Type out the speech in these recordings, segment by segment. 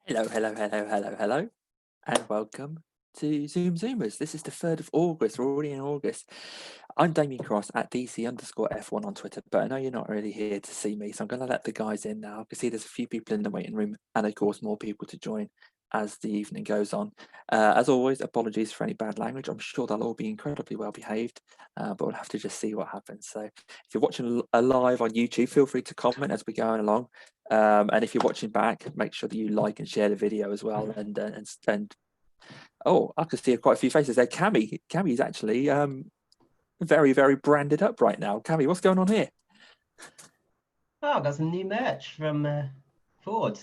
Hello, and welcome to ZoomZoomers. This is the 3rd of August. We're already in August. I'm Damien Cross at DC_F1 on Twitter, but I know you're not really here to see me, so I'm going to let the guys in now. I can see there's a few people in the waiting room, and of course, more people to join as the evening goes on. As always, apologies for any bad language. I'm sure they'll all be incredibly well behaved, but we'll have to just see what happens. So if you're watching a live on YouTube, feel free to comment as we're going along. And if you're watching back, make sure that you like and share the video as well. And oh, I can see quite a few faces there. Cammie is actually very, very branded up right now. Cammie, what's going on here? Oh, I've got some new merch from Ford,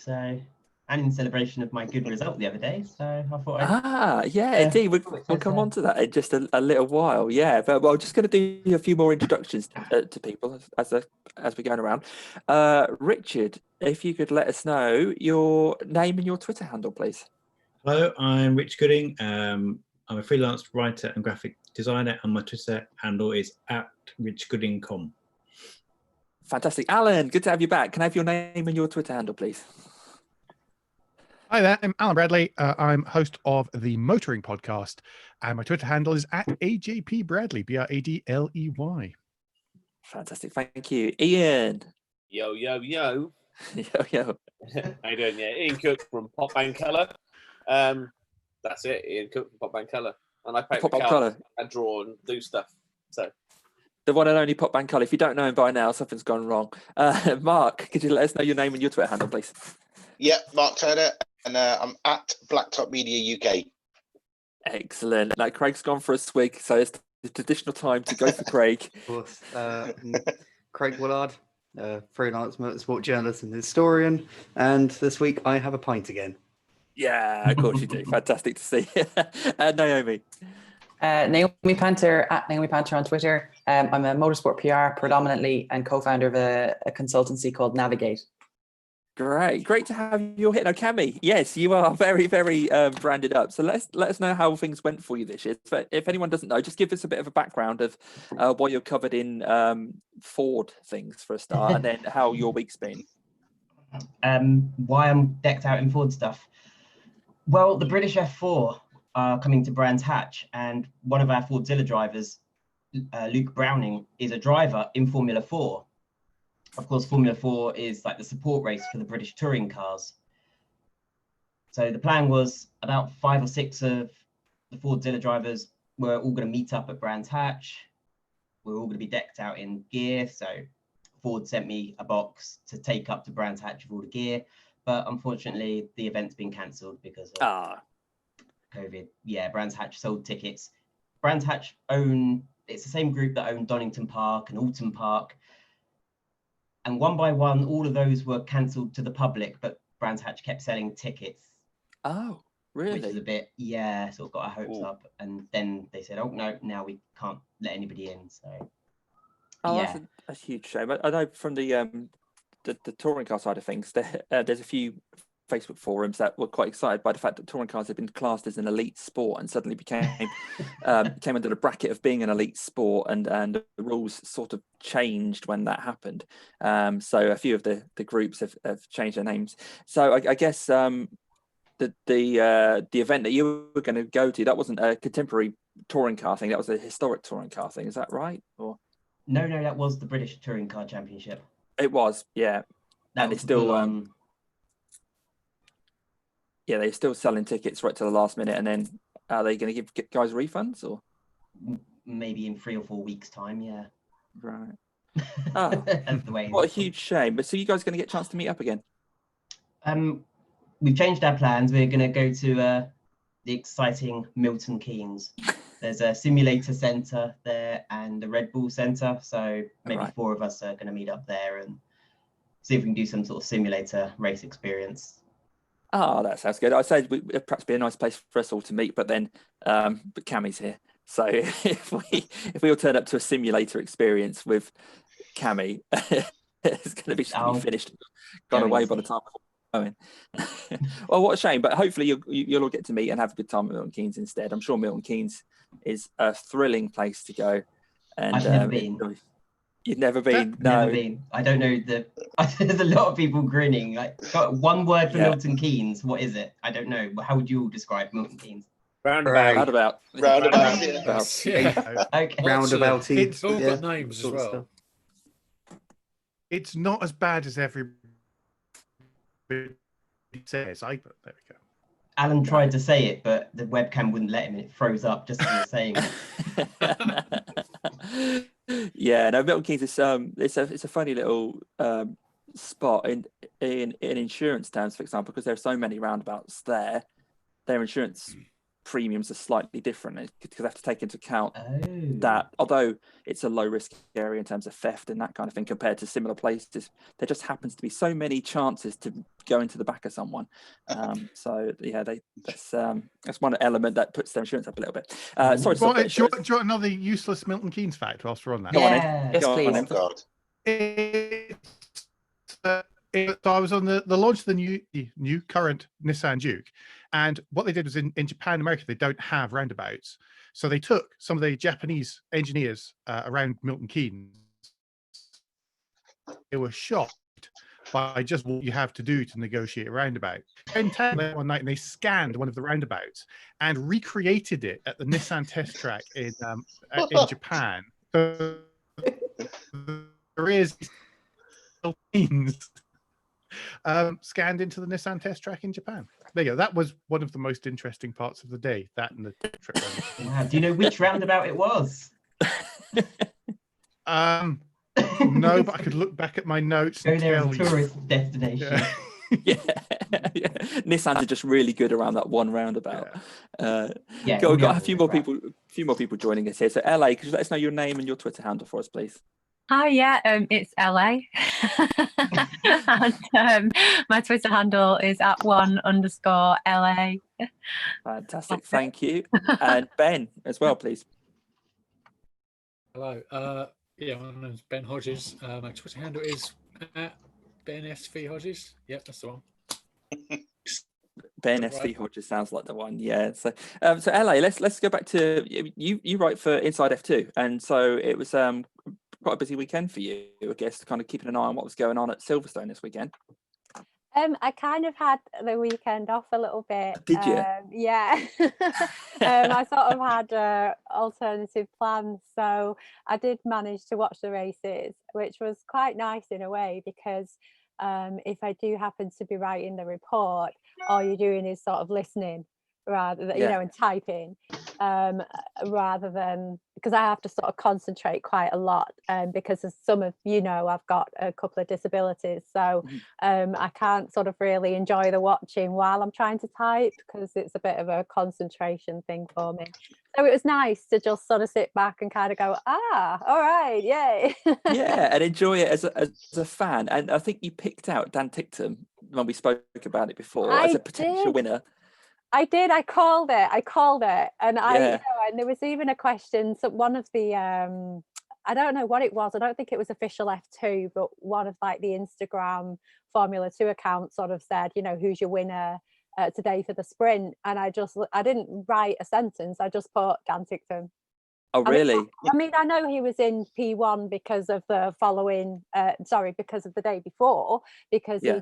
and in celebration of my good result the other day, so I thought indeed, we'll come on to that in just a little while. Yeah, but I'm just going to do a few more introductions to people as we're going around. Richard, if you could let us know your name and your Twitter handle, please. Hello, I'm Rich Gooding. I'm a freelance writer and graphic designer, and my Twitter handle is @richgooding.com. Fantastic. Alan, good to have you back. Can I have your name and your Twitter handle, please? Hi there, I'm Alan Bradley. I'm host of the Motoring Podcast, and my Twitter handle is @AJPBradley, BRADLEY. Fantastic, thank you. Ian. Yo. Yo. How you doing? Yeah, Ian Cook from Pop Band Colour. That's it, Ian Cook from Pop Band Colour. And I paint Pop Band colour Colour and draw and do stuff. So the one and only Pop Band Colour. If you don't know him by now, something's gone wrong. Mark, could you let us know your name and your Twitter handle, please? Yeah, Mark Turner, and I'm at Blacktop Media UK. Excellent. Now, Craig's gone for a swig, so it's the traditional time to go for Craig. Of course. Craig Woollard, freelance motorsport journalist and historian. And this week I have a pint again. Yeah, of course you do. Fantastic to see. Naomi. Naomi Panter at Naomi Panter on Twitter. I'm a motorsport PR predominantly and co-founder of a consultancy called Navigate. Great to have you here. Now, Cammie, yes, you are very, very branded up. So let us know how things went for you this year. If anyone doesn't know, just give us a bit of a background of what you're covered in Ford things for a start, and then how your week's been. Why I'm decked out in Ford stuff. Well, the British F4 are coming to Brands Hatch, and one of our Fordzilla drivers, Luke Browning, is a driver in Formula 4. Of course, Formula 4 is like the support race for the British touring cars. So the plan was about 5 or 6 of the Fordzilla drivers were all going to meet up at Brands Hatch. We're all going to be decked out in gear. So Ford sent me a box to take up to Brands Hatch with all the gear. But unfortunately, the event's been cancelled because of COVID. Yeah, Brands Hatch sold tickets. Brands Hatch it's the same group that own Donington Park and Alton Park. And one by one, all of those were cancelled to the public, but Brands Hatch kept selling tickets. Oh, really? Which is a bit, sort of got our hopes up. And then they said, oh, no, now we can't let anybody in. So, that's a huge shame. I know from the touring car side of things, there's a few Facebook forums that were quite excited by the fact that touring cars had been classed as an elite sport and suddenly became came under the bracket of being an elite sport, and the rules sort of changed when that happened. So a few of the groups have changed their names. So I guess the event that you were going to go to, that wasn't a contemporary touring car thing, that was a historic touring car thing, is that right? Or no, that was the British Touring Car Championship. It was, yeah. And it's still yeah, they're still selling tickets right to the last minute, and then are they going to give guys refunds, or maybe in 3 or 4 weeks' time? Yeah. Right. That's the way. What a huge shame. But so you guys going to get a chance to meet up again? We've changed our plans. We're going to go to the exciting Milton Keynes. There's a simulator centre there and a Red Bull centre. So maybe 4 of us are going to meet up there and see if we can do some sort of simulator race experience. Oh, that sounds good. I said it'd perhaps be a nice place for us all to meet, but then but Cammie's here, so if we all turn up to a simulator experience with Cammie, it's going to be finished, gone away by the time we're going. Well, what a shame, but hopefully you'll all get to meet and have a good time at Milton Keynes instead. I'm sure Milton Keynes is a thrilling place to go. And I've never been. You've never been? Never No. been. I don't know there's a lot of people grinning. Like, got one word for Yeah. Milton Keynes. What is it? I don't know. How would you all describe Milton Keynes? Roundabout. Roundabout. Roundabout. That's, Yeah. yeah. Okay. Roundabouty. It's all got yeah, names as sort of well. stuff. It's not as bad as everybody says. There we go. Alan tried to say it, but the webcam wouldn't let him, and it froze up just as he was saying it. Yeah, no, Milton Keynes is it's a funny little spot in insurance terms, for example, because there are so many roundabouts there. Their insurance premiums are slightly different because they have to take into account that although it's a low risk area in terms of theft and that kind of thing compared to similar places, there just happens to be so many chances to go into the back of someone. So yeah, that's one element that puts their insurance up a little bit. Sorry, Do you want another useless Milton Keynes fact whilst we're on that? Go on, Ed. Yeah. Yes, Go on, please. Ed. God. So I was on the launch of the new current Nissan Juke, and what they did was in Japan and America, they don't have roundabouts. So they took some of the Japanese engineers around Milton Keynes. They were shocked by just what you have to do to negotiate a roundabout. They went out one night and they scanned one of the roundabouts and recreated it at the Nissan test track in Japan. So there is scanned into the Nissan test track in Japan. There you go. That was one of the most interesting parts of the day. That and the trip round. Wow. Do you know which roundabout it was? No, but I could look back at my notes. Go And there tell as a you. tourist destination. yeah. Nissans are just really good around that one roundabout. Yeah, We've got a others few are more crap. people joining us here. So LA, could you let us know your name and your Twitter handle for us, please? Oh yeah, it's LA. And my Twitter handle is @1_LA. Fantastic, thank you. And Ben as well, please. Hello. Yeah, my name's Ben Hodges. My Twitter handle is @BenSV Hodges. Yep, that's the one. Ben SV Hodges sounds like the one. Yeah. So LA, let's go back to you write for Inside F2, and so it was quite a busy weekend for you, I guess, kind of keeping an eye on what was going on at Silverstone this weekend. I kind of had the weekend off a little bit. Did you? Yeah. I sort of had alternative plans, so I did manage to watch the races, which was quite nice in a way because if I do happen to be writing the report, all you're doing is sort of listening rather than, and typing, rather than, because I have to sort of concentrate quite a lot, because as some of I've got a couple of disabilities, so I can't sort of really enjoy the watching while I'm trying to type because it's a bit of a concentration thing for me. So it was nice to just sort of sit back and kind of go, all right, yay. Yeah, and enjoy it as a fan. And I think you picked out Dan Ticktum when we spoke about it before as a potential winner. I did. I called it, and and there was even a question. So one of the, I don't know what it was. I don't think it was official F2, but one of like the Instagram Formula 2 accounts sort of said, who's your winner today for the sprint? And I didn't write a sentence. I just put Dan Ticktum. Oh, really? I mean, I know he was in P1 because of the because of the day before, because he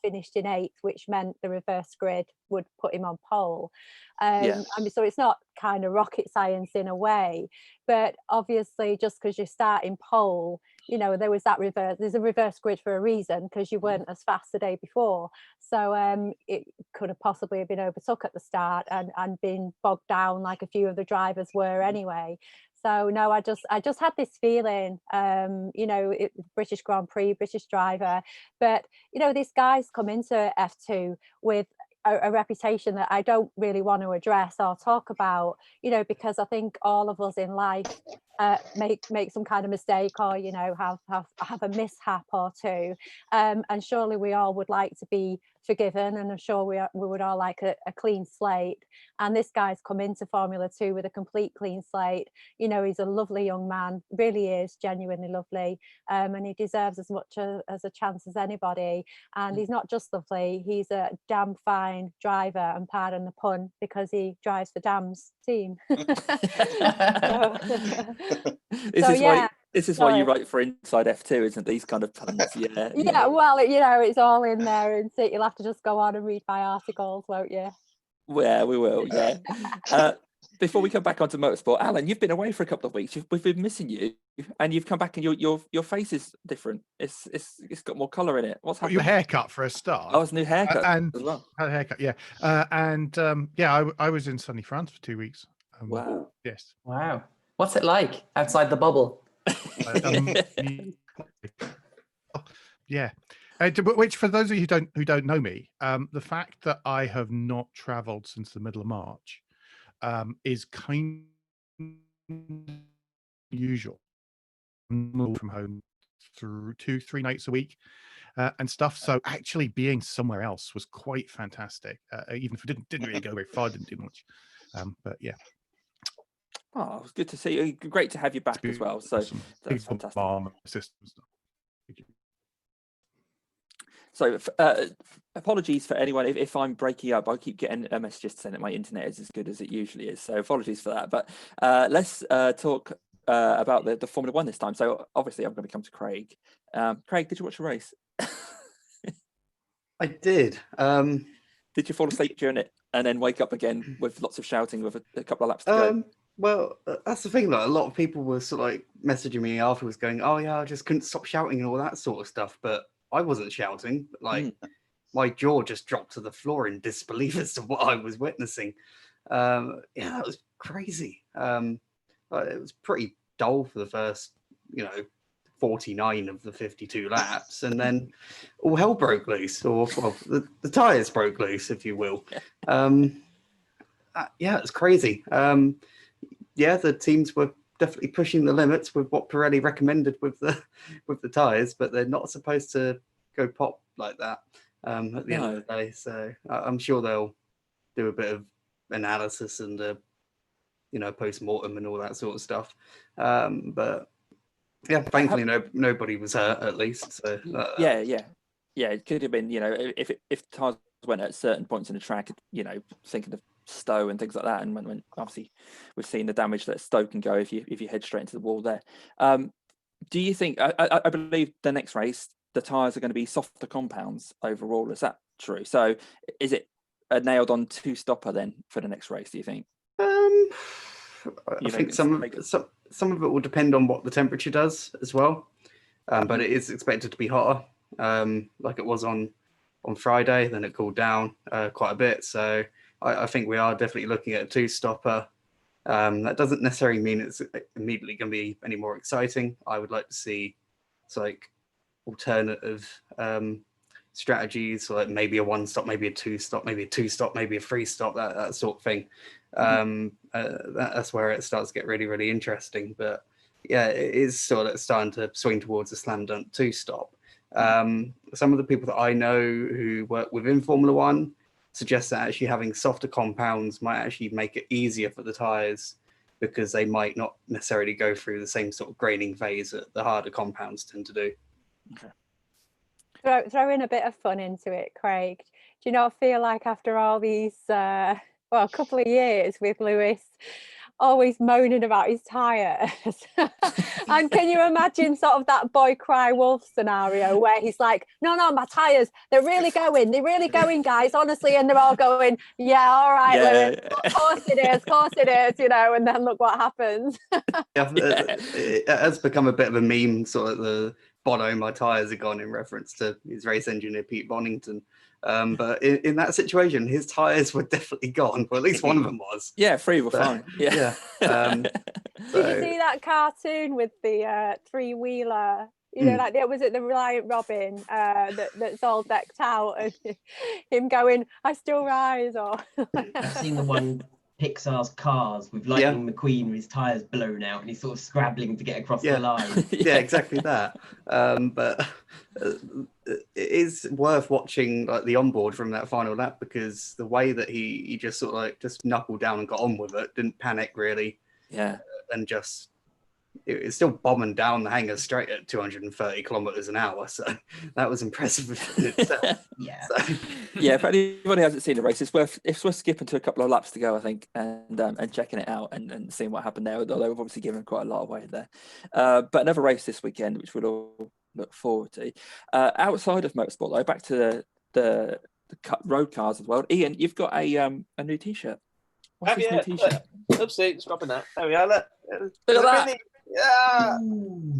finished in 8th, which meant the reverse grid would put him on pole. I mean, so it's not kind of rocket science in a way, but obviously just because you start in pole, there's a reverse grid for a reason, because you weren't as fast the day before. So it could have possibly been overtook at the start and been bogged down like a few of the drivers were anyway. So no, I just had this feeling, British Grand Prix, British driver, but this guy's come into F2 with a reputation that I don't really want to address or talk about, because I think all of us in life make some kind of mistake or have a mishap or two, and surely we all would like to be forgiven, and I'm sure we would all like a clean slate. And this guy's come into Formula 2 with a complete clean slate. He's a lovely young man, really is genuinely lovely, and he deserves as much as a chance as anybody. And he's not just lovely, he's a damn fine driver, and pardon the pun, because he drives for Dam's team. This is why This is why you Sorry. write for Inside F2, isn't these kind of puns? Yeah. Yeah, well, it's all in there, and so you'll have to just go on and read my articles, won't you? Yeah, we will. Yeah. Before we come back onto motorsport, Alan, you've been away for a couple of weeks. We've been missing you, and you've come back, and your face is different. It's got more colour in it. What's happening? Your haircut for a start. Oh, it's a new haircut and as well. had a haircut, yeah. I was in sunny France for 2 weeks. Wow. Yes. Wow. What's it like outside the bubble? Yeah. Which, for those of you who don't know me, the fact that I have not travelled since the middle of March is kind of unusual. I'm from home through 2-3 nights a week and stuff. So actually being somewhere else was quite fantastic. Even if it didn't really go very far, didn't do much. But yeah. Oh, it was good to see you. Great to have you back as well. So that's fantastic. So apologies for anyone if I'm breaking up. I keep getting messages saying that my internet is as good as it usually is. So apologies for that. But let's talk about the Formula One this time. So obviously I'm going to come to Craig. Craig, did you watch the race? I did. Did you fall asleep during it and then wake up again with lots of shouting with a couple of laps to go? Well, that's the thing. Like, a lot of people were sort of like messaging me afterwards going, oh yeah, I just couldn't stop shouting and all that sort of stuff. But I wasn't shouting. Like my jaw just dropped to the floor in disbelief as to what I was witnessing. Yeah, that was crazy. It was pretty dull for the first, 49 of the 52 laps, and then all hell broke loose, or well, the tires broke loose, if you will. Yeah, it's crazy. Yeah, the teams were definitely pushing the limits with what Pirelli recommended with the tires, but they're not supposed to go pop like that at the end of the day. So I'm sure they'll do a bit of analysis and post-mortem and all that sort of stuff. But yeah, thankfully nobody was hurt at least. So yeah, it could have been, if tires went at certain points in the track, thinking of Stowe and things like that, and when obviously we've seen the damage that Stowe can go if you head straight into the wall there. Do you think? I believe the next race the tires are going to be softer compounds overall. Is that true? So is it a nailed on 2-stopper then for the next race? Do you think? I think some of it will depend on what the temperature does as well, but it is expected to be hotter, like it was on Friday. Then it cooled down quite a bit, so I think we are definitely looking at a 2-stopper. That doesn't necessarily mean it's immediately going to be any more exciting. I would like to see alternative strategies, so like maybe a 1-stop, maybe a 2-stop, maybe a 2-stop, maybe a 3-stop, that sort of thing. That's where it starts to get really, really interesting. But yeah, it is sort of starting to swing towards a slam dunk 2-stop. Some of the people that I know who work within Formula One suggest that actually having softer compounds might actually make it easier for the tires, because they might not necessarily go through the same sort of graining phase that the harder compounds tend to do. Okay. Throw in a bit of fun into it, Craig. Do you not feel like after all these, a couple of years with Lewis always moaning about his tyres, and can you imagine sort of that boy cry wolf scenario where he's like, no, my tyres, they're really going, guys, honestly, and they're all going, yeah, all right, Lewis, of course it is, and then look what happens. It has become a bit of a meme, sort of the Bono, my tyres are gone, in reference to his race engineer Pete Bonington. But in that situation, his tyres were definitely gone. Well, at least one of them was. Yeah, 3 were fine. Yeah. Did you see that cartoon with the 3-wheeler? Like was it the Reliant Robin that's all decked out, and him going, "I still rise," or I've seen the one Pixar's Cars with Lightning McQueen with his tyres blown out and he's sort of scrabbling to get across the line. Yeah, exactly that. But it is worth watching like the onboard from that final lap, because the way that he just sort of like just knuckled down and got on with it, didn't panic really. Yeah. And just it was still bombing down the hangar straight at 230 kilometers an hour. So that was impressive in itself. Yeah. So, Yeah, for anyone who hasn't seen the race, it's worth skipping to a couple of laps to go, I think, and checking it out and seeing what happened there. Although we've obviously given quite a lot away there. But another race this weekend, which we'll all look forward to. Outside of motorsport, though, back to the road cars as well. Ian, you've got a new T-shirt. What's this new T-shirt? Oopsie, it's dropping that. There we are. Look at that. Yeah.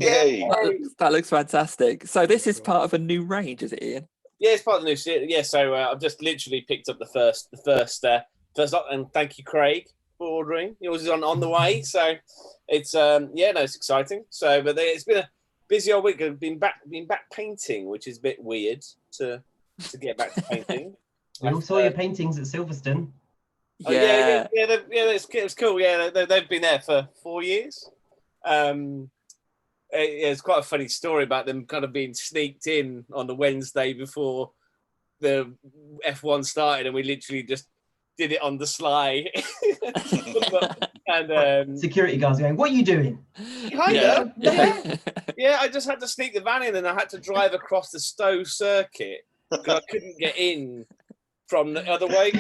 Yay. That looks fantastic. So this is part of a new range, is it, Ian? Yeah, it's part of the new series. Yeah, so I've just literally picked up the first lot, and thank you, Craig, for ordering. Yours is on the way, so it's it's exciting. So, but it's been a busy old week. I've been back painting, which is a bit weird to get back to painting. We all saw your paintings at Silverstone. It's cool. Yeah, they've been there for 4 years. It's quite a funny story about them kind of being sneaked in on the Wednesday before the F1 started, and we literally just did it on the sly. And security guards going, "What are you doing?" Yeah. I just had to sneak the van in, and I had to drive across the Stowe circuit because I couldn't get in from the other way,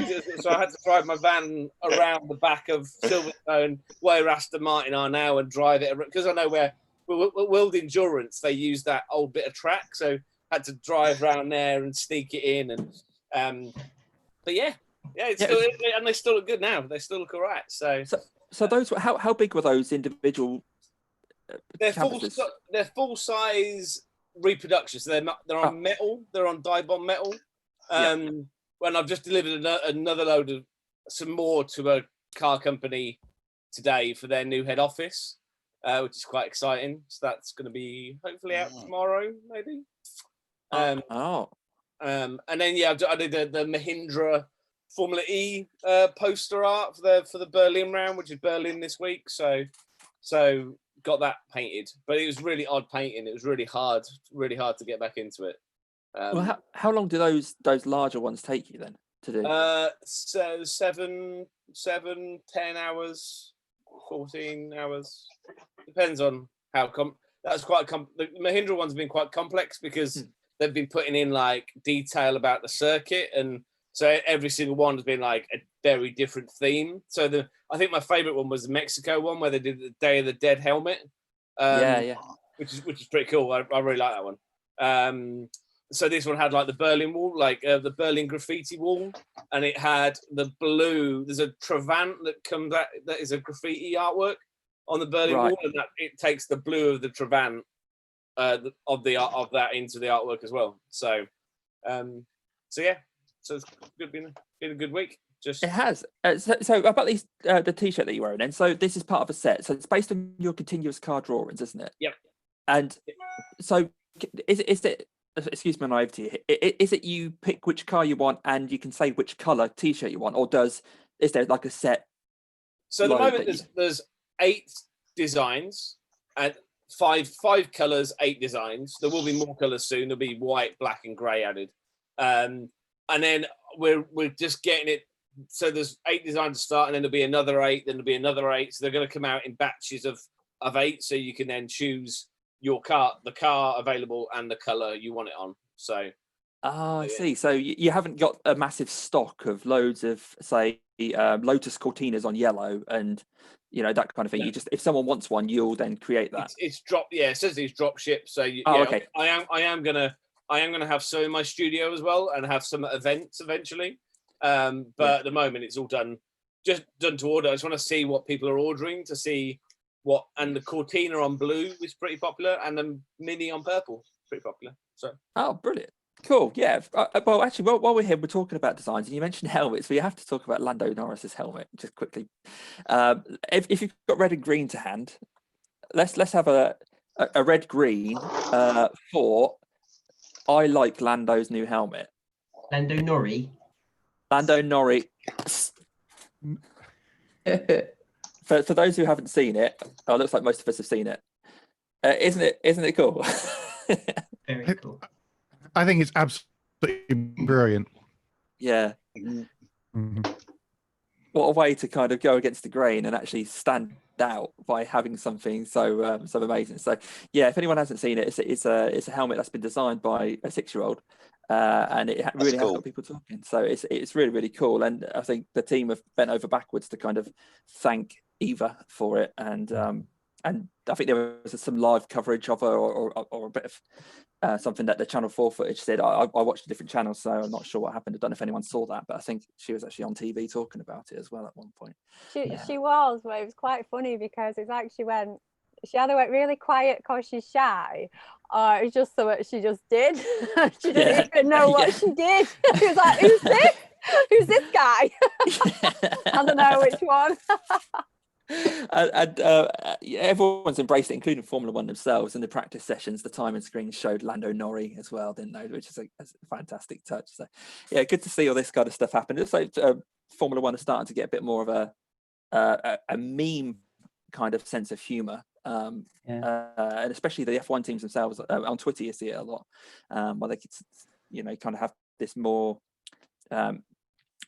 so I had to drive my van around the back of Silverstone, where Aston Martin are now, and drive it because I know where World Endurance they use that old bit of track, so I had to drive around there and sneak it in, and but it's still, and they still look good now. They still look alright. So those how big were those individual? They're full size reproductions. So they're on metal. They're on Dibond metal. When I've just delivered another load of some more to a car company today for their new head office, which is quite exciting. So that's going to be hopefully out tomorrow, maybe. And then I did the Mahindra Formula E poster art for the Berlin round, which is Berlin this week. So got that painted, but it was really odd painting. It was really hard to get back into it. Well, how long do those larger ones take you then to do? So 7, 10 hours, 14 hours. Depends on how that's quite the Mahindra one's been quite complex because they've been putting in like detail about the circuit, and so every single one has been like a very different theme. So I think my favorite one was the Mexico one where they did the Day of the Dead helmet. Which is pretty cool. I really like that one. So this one had like the Berlin wall, like the Berlin graffiti wall, and it had the blue. There's a Travant that comes out that is a graffiti artwork on the Berlin wall, and that it takes the blue of the Travant of that into the artwork as well. So it's been a good week. It has. So about these the T-shirt that you're wearing, then. So this is part of a set. So it's based on your continuous car drawings, isn't it? Yep. And so is it? Excuse my naivety. Is it you pick which car you want and you can say which color T-shirt you want, or is there like a set? So at the moment there's 8 designs and five colors, 8 designs. There will be more colors soon. There'll be white, black, and grey added. And then we're just getting it. So there's 8 designs to start, and then there'll be another 8. Then there'll be another 8. So they're going to come out in batches of 8. So you can then choose the car available and the color you want it on. So I see. So you haven't got a massive stock of loads of, say, Lotus Cortinas on yellow and that kind of thing. You just, if someone wants one, you'll then create that. It's drop. Yeah, it says it's drop ship. So okay. I am gonna have some in my studio as well and have some events eventually. But at the moment it's all done to order. I just want to see what people are ordering to see and the Cortina on blue is pretty popular, and the Mini on purple is pretty popular. So brilliant, cool, yeah. Well, actually, while we're here, we're talking about designs, and you mentioned helmets. We have to talk about Lando Norris's helmet just quickly. If you've got red and green to hand, let's have a red green for I like Lando's new helmet. Lando Norris. For those who haven't seen it, it looks like most of us have seen it. Isn't it cool? Very cool. I think it's absolutely brilliant. Yeah. Mm-hmm. What a way to kind of go against the grain and actually stand out by having something so so amazing. So yeah, if anyone hasn't seen it, it's a helmet that's been designed by a 6-year-old, and it really has cool. got people talking. So it's really, really cool, and I think the team have bent over backwards to kind of thank Eva for it, and I think there was some live coverage of her, or a bit of something that the Channel 4 footage said. I watched a different channel, so I'm not sure what happened. I don't know if anyone saw that, but I think she was actually on TV talking about it as well at one point. She was, but it was quite funny because it's like she either went really quiet because she's shy, or it was just so what she just did. She didn't even know what she did. She was like, "Who's this? Who's this guy?" I don't know which one. And everyone's embraced it, including Formula One themselves. In the practice sessions, the timing screen showed Lando Norris as well, didn't they? Which is a fantastic touch. So yeah, good to see all this kind of stuff happen. It's like Formula One is starting to get a bit more of a meme kind of sense of humor, and especially the F1 teams themselves. On Twitter, you see it a lot, where they could, kind of have this more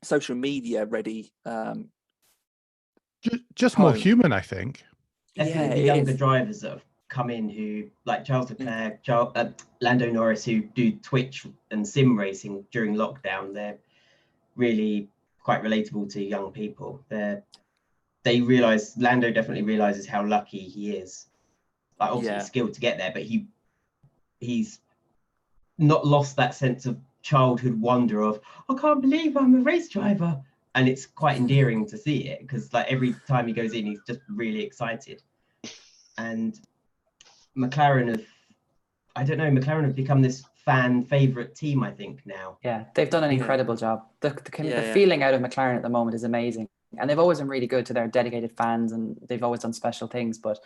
social media ready. Just more human, I think. Definitely the younger drivers that have come in who, like Charles Leclerc, Lando Norris, who do Twitch and sim racing during lockdown. They're really quite relatable to young people. They realise, Lando definitely realises how lucky he is. Like, obviously he's skilled to get there, but he's not lost that sense of childhood wonder of, I can't believe I'm a race driver. And it's quite endearing to see it, because like every time he goes in, he's just really excited. And McLaren have become this fan favourite team, I think, now. Yeah, they've done an incredible job. The feeling out of McLaren at the moment is amazing. And they've always been really good to their dedicated fans, and they've always done special things. But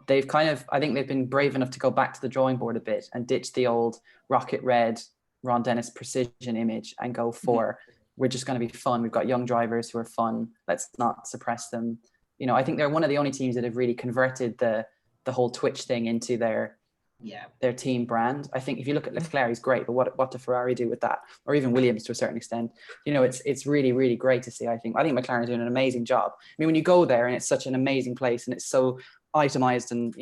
they've I think they've been brave enough to go back to the drawing board a bit and ditch the old rocket red Ron Dennis precision image and go for, we're just going to be fun. We've got young drivers who are fun. Let's not suppress them. I think they're one of the only teams that have really converted the whole Twitch thing into their team brand. I think if you look at Leclerc, he's great, but what do Ferrari do with that? Or even Williams to a certain extent. It's really, really great to see, I think. McLaren is doing an amazing job. I mean, when you go there and it's such an amazing place and it's so itemized and,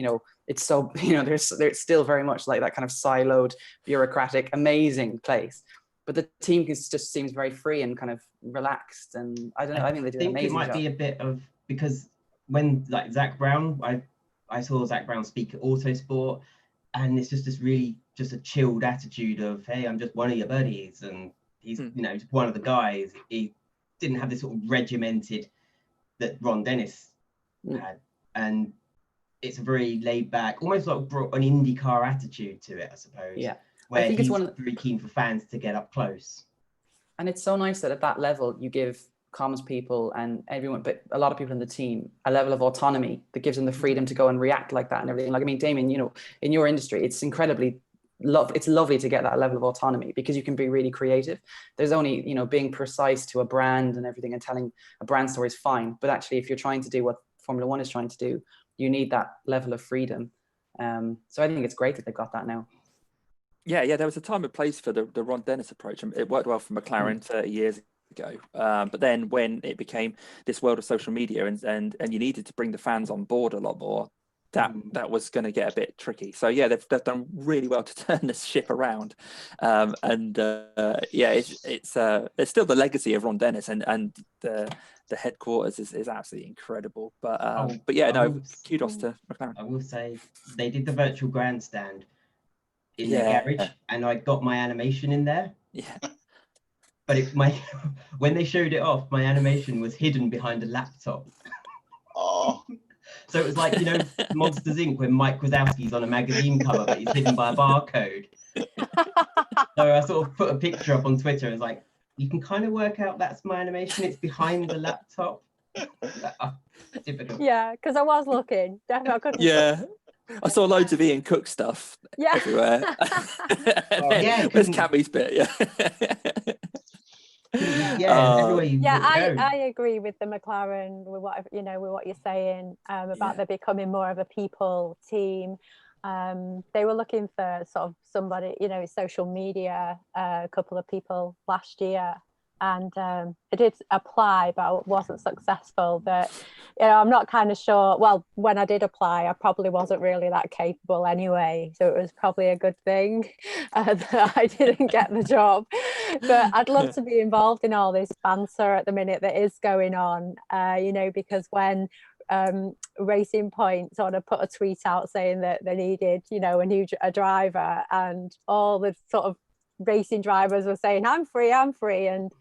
it's so, there's still very much like that kind of siloed, bureaucratic, amazing place. But the team just seems very free and kind of relaxed. And I don't know, I think they do an amazing job. It might be a bit of, because when like Zach Brown, I saw Zach Brown speak at Autosport, and it's just this really just a chilled attitude of, hey, I'm just one of your buddies, and he's just one of the guys. He didn't have this sort of regimented that Ron Dennis had, and it's a very laid back, almost like brought an IndyCar attitude to it, I suppose. Yeah, where I think he's very keen for fans to get up close. And it's so nice that at that level you give comms people and everyone, but a lot of people in the team, a level of autonomy that gives them the freedom to go and react like that and everything. Like, I mean, Damien, in your industry, it's incredibly it's lovely to get that level of autonomy because you can be really creative. There's only, being precise to a brand and everything and telling a brand story is fine. But actually, if you're trying to do what Formula One is trying to do, you need that level of freedom. So I think it's great that they've got that now. Yeah, there was a time and place for the Ron Dennis approach, and it worked well for McLaren 30 years ago. But then when it became this world of social media and you needed to bring the fans on board a lot more, that was going to get a bit tricky. So yeah, they've done really well to turn this ship around. It's still the legacy of Ron Dennis, and the headquarters is absolutely incredible. But kudos to McLaren. I will say they did the virtual grandstand in their garage, and I got my animation in there. Yeah. But when they showed it off, my animation was hidden behind a laptop. Oh. So it was like, Monsters Inc. when Mike Wazowski's on a magazine cover, but he's hidden by a barcode. So I sort of put a picture up on Twitter and was like, you can kind of work out that's my animation. It's behind the laptop. Typical. Yeah, because I was looking. Definitely, I couldn't. Yeah. I saw loads of Ian Cook stuff everywhere. Where's Cammie's bit? I agree with the McLaren, with what with what you're saying about them becoming more of a people team. They were looking for sort of somebody, social media, a couple of people last year, and I did apply, but I wasn't successful. But I'm not kind of sure. Well, when I did apply, I probably wasn't really that capable anyway, so it was probably a good thing that I didn't get the job. But I'd love to be involved in all this banter at the minute that is going on, because when Racing Point sort of put a tweet out saying that they needed, a driver, and all the sort of racing drivers were saying, I'm free, and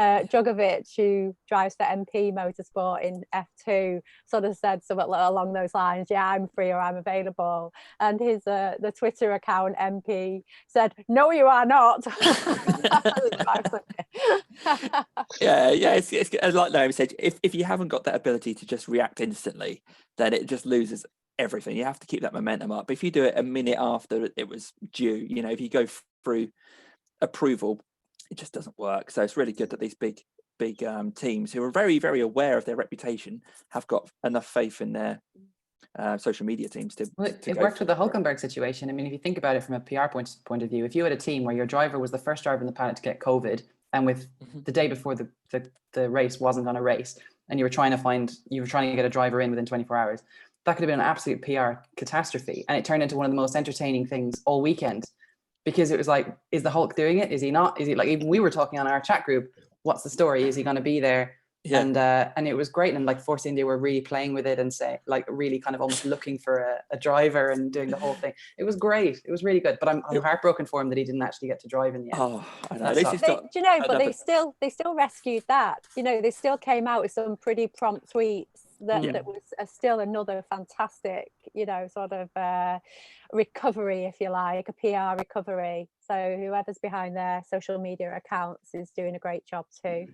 Djokovic, who drives for MP Motorsport in F2, sort of said something along those lines, yeah, I'm free or I'm available. And his the Twitter account MP said, no, you are not. It's like Naomi said, if you haven't got that ability to just react instantly, then it just loses everything. You have to keep that momentum up. If you do it a minute after it was due, if you go through approval, it just doesn't work. So it's really good that these big teams who are very, very aware of their reputation have got enough faith in their social media teams to it worked with the Hulkenberg situation. I mean, if you think about it from a PR point of view, if you had a team where your driver was the first driver in the paddock to get COVID, and with the day before the race wasn't going to race, and you were trying to get a driver in within 24 hours, that could have been an absolute PR catastrophe. And it turned into one of the most entertaining things all weekend, because it was like, is the Hulk doing it? Is he not? Is he, like, even we were talking on our chat group, what's the story? Is he going to be there? Yeah. And it was great. And like Force India were really playing with it and really kind of almost looking for a driver and doing the whole thing. It was great. It was really good. But I'm heartbroken for him that he didn't actually get to drive in the end. Oh, I know. But they still rescued that. They still came out with some pretty prompt tweets that was still another fantastic, sort of recovery, if you like, a PR recovery. So whoever's behind their social media accounts is doing a great job too.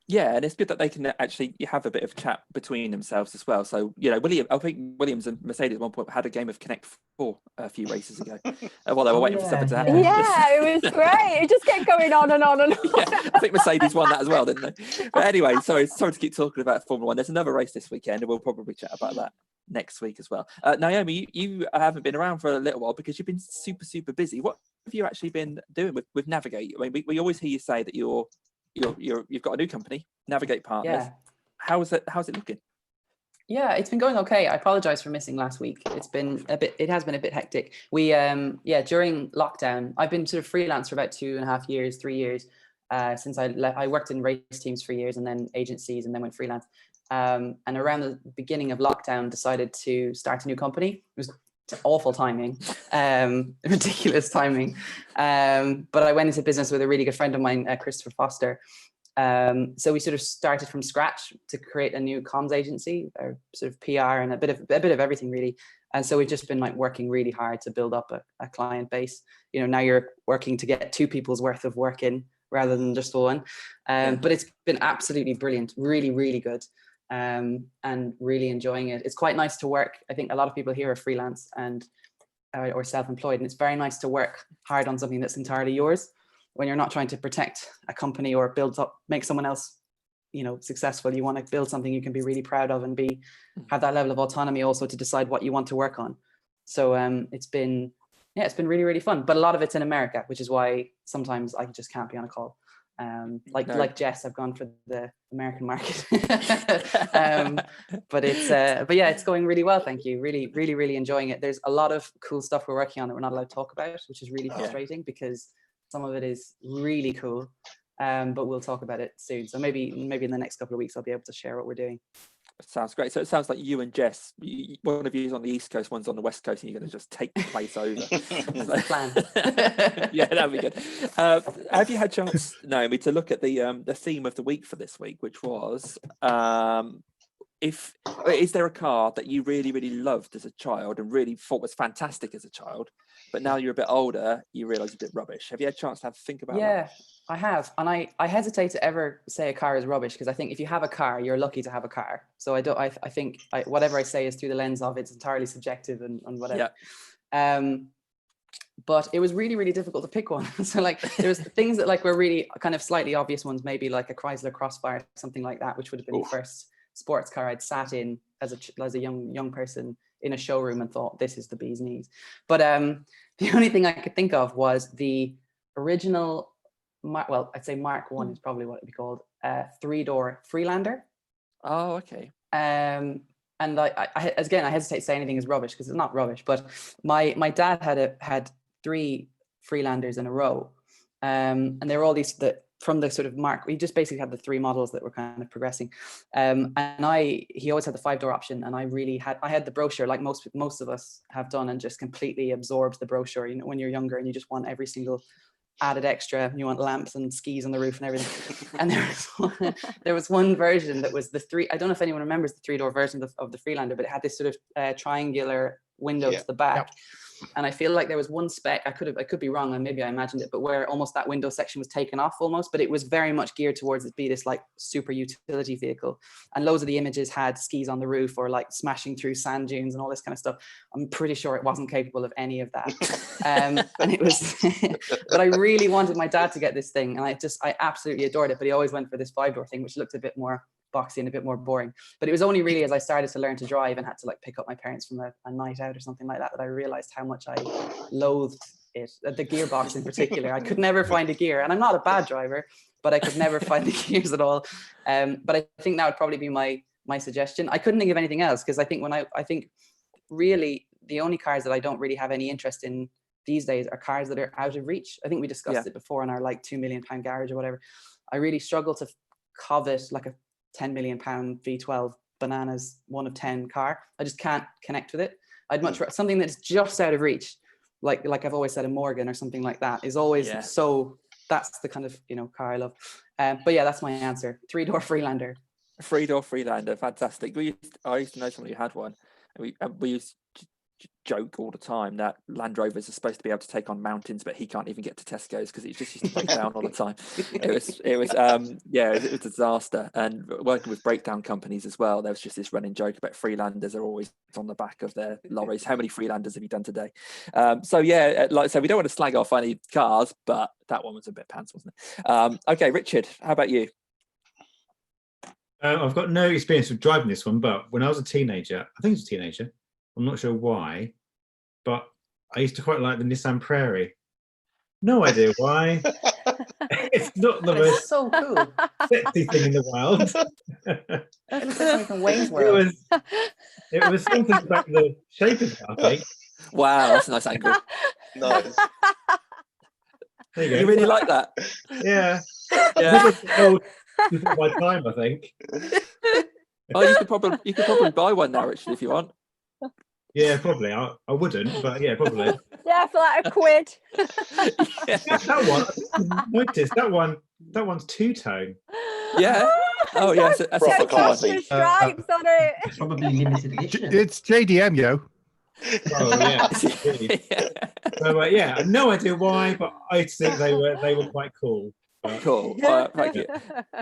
Yeah, and it's good that they can actually have a bit of chat between themselves as well. So, I think Williams and Mercedes at one point had a game of Connect 4 a few races ago while they were waiting for something to happen. Yeah, it was great. It just kept going on and on and on. Yeah, I think Mercedes won that as well, didn't they? But anyway, sorry to keep talking about Formula 1. There's another race this weekend, and we'll probably chat about that next week as well. Naomi, you haven't been around for a little while because you've been super, super busy. What have you actually been doing with Navigate? I mean, we always hear you say that you've got a new company, Navigate Partners. Yeah. How's it looking? Yeah, it's been going okay. I apologize for missing last week. It has been a bit hectic. We during lockdown, I've been sort of freelance for about 2.5 years, 3 years, since I worked in race teams for years and then agencies and then went freelance. And around the beginning of lockdown, decided to start a new company. It was awful timing, ridiculous timing. But I went into business with a really good friend of mine, Christopher Foster. So we sort of started from scratch to create a new comms agency, or sort of PR and a bit of everything really. And so we've just been working really hard to build up a client base. Now you're working to get 2 people's worth of work in rather than just one. But it's been absolutely brilliant, really, really good. And really enjoying it. It's quite nice to work. I think a lot of people here are freelance or self-employed, and it's very nice to work hard on something that's entirely yours when you're not trying to protect a company or make someone else successful. You want to build something you can be really proud of and have that level of autonomy also to decide what you want to work on. So it's been really, really fun, but a lot of it's in America, which is why sometimes I just can't be on a call. Like Jess, I've gone for the American market. But it's going really well, thank you. Really, really, really enjoying it. There's a lot of cool stuff we're working on that we're not allowed to talk about, which is really frustrating because some of it is really cool. But we'll talk about it soon. So maybe in the next couple of weeks I'll be able to share what we're doing. Sounds great. So it sounds like you and Jess, one of you is on the East Coast, one's on the West Coast, and you're going to just take the place over. That's the plan. Yeah, that'd be good. Have you had a chance, Naomi, to look at the theme of the week for this week, which was, is there a car that you really, really loved as a child and really thought was fantastic as a child, but now you're a bit older, you realise it's a bit rubbish? Have you had a chance to think about that? Yeah, I have. And I hesitate to ever say a car is rubbish, because I think if you have a car, you're lucky to have a car. So I think whatever I say is through the lens of it's entirely subjective and whatever. Yeah. But it was really, really difficult to pick one. So there was things that were really kind of slightly obvious ones, maybe like a Chrysler Crossfire, something like that, which would have been the first sports car I'd sat in as a young person in a showroom and thought, this is the bee's knees. But the only thing I could think of was the original well, I'd say Mark 1 is probably what it'd be called, 3-door Freelander. Oh, okay. And I again, I hesitate to say anything is rubbish because it's not rubbish, but my dad had 3 Freelanders in a row. And they were all these from the sort of Mark, we just basically had the 3 models that were kind of progressing. And he always had the 5-door option, and I had the brochure like most of us have done, and just completely absorbed the brochure. You know, when you're younger and you just want every single added extra, you want lamps and skis on the roof and everything. And there was one version that was I don't know if anyone remembers the 3-door version of the Freelander, but it had this sort of triangular window to the back. And I feel like there was one spec, I could be wrong, and maybe I imagined it, but where almost that window section was taken off almost, but it was very much geared towards it be this like super utility vehicle. And loads of the images had skis on the roof or like smashing through sand dunes and all this kind of stuff. I'm pretty sure it wasn't capable of any of that. And it was, but I really wanted my dad to get this thing, and I absolutely adored it, but he always went for this 5-door thing, which looked a bit more boxy and a bit more boring. But it was only really as I started to learn to drive and had to like pick up my parents from a night out or something like that I realized how much I loathed it, the gearbox in particular. I could never find a gear, and I'm not a bad driver, but I could never find the gears at all. But I think that would probably be my suggestion. I couldn't think of anything else, because I think I think really the only cars that I don't really have any interest in these days are cars that are out of reach. I think we discussed it before in our like £2 million garage or whatever. I really struggle to covet like a £10 million V12 bananas 1 of 10 car. I just can't connect with it. I'd much rather something that's just out of reach, like I've always said, a Morgan or something like that is always so. That's the kind of car I love. But yeah, that's my answer. 3-door Freelander. 3-door Freelander, fantastic. I used to know somebody who had one, and we used to joke all the time that Land Rovers are supposed to be able to take on mountains, but he can't even get to Tesco's because it just used to break down all the time. It was a disaster. And working with breakdown companies as well, there was just this running joke about Freelanders are always on the back of their lorries. How many Freelanders have you done today? So yeah, like I said, we don't want to slag off any cars, but that one was a bit pants, wasn't it? Okay, Richard, how about you? I've got no experience with driving this one, but when I was a teenager, I think it was a teenager, I'm not sure why, but I used to quite like the Nissan Prairie. No idea why. It's not the most so cool, sexy thing in the world. It was something about the shape of it, I think. Wow, that's a nice angle. Nice. There you go. You really like that? Yeah. Before my time, I think. Oh, you could probably buy one now, Richard, if you want. Yeah, probably. I wouldn't, but yeah, probably. Yeah, for like £1. Yeah. That one, I noticed that one's 2-tone. Yeah. Oh yeah, that's proper a classy. Stripes on it. Probably limited edition. It's JDM, yo. Oh yeah. So yeah, no idea why, but I think they were quite cool. But... Cool. Thank you.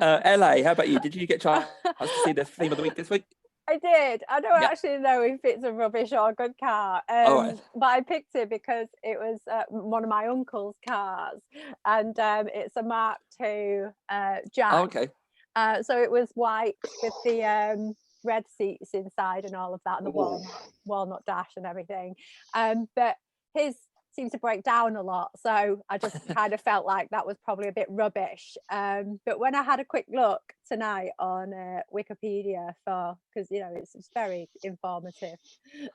LA, how about you? Did you get a chance to see the theme of the week this week? I did. I don't actually know if it's a rubbish or a good car, right. but I picked it because it was one of my uncle's cars, and it's a Mark II Jag. Oh, okay. So it was white with the red seats inside and all of that, and the walnut dash and everything. But his seemed to break down a lot, so I just kind of felt like that was probably a bit rubbish. But when I had a quick look tonight on Wikipedia, because it's very informative,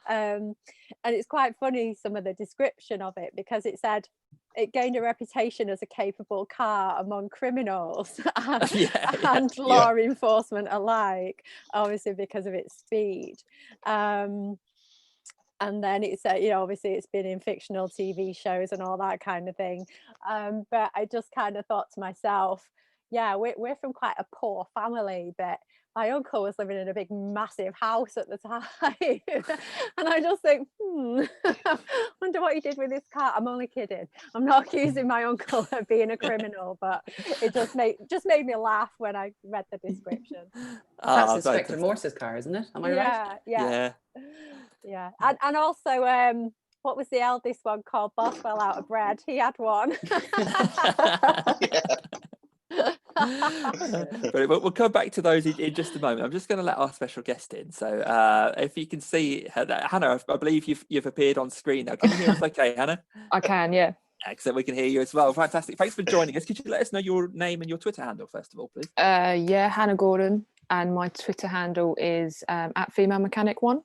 and it's quite funny, some of the description of it, because it said it gained a reputation as a capable car among criminals and law enforcement alike, obviously because of its speed. And then it said, obviously it's been in fictional TV shows and all that kind of thing. But I just kind of thought to myself, yeah, we're from quite a poor family, but my uncle was living in a big, massive house at the time. And I just think, wonder what he did with his car. I'm only kidding. I'm not accusing my uncle of being a criminal, but it just made me laugh when I read the description. That's Inspector Morse's car, isn't it? Am I right? Yeah. And also, what was the eldest one called? Boswell Out of Bread. He had one. But we'll come back to those in just a moment. I'm just going to let our special guest in. So if you can see Hannah, I believe you've appeared on screen now. Can you hear us okay, Hannah? I can, yeah. Excellent, we can hear you as well. Fantastic. Thanks for joining us. Could you let us know your name and your Twitter handle first of all, please? Yeah, Hannah Gordon, and my Twitter handle is at Female Mechanic 1.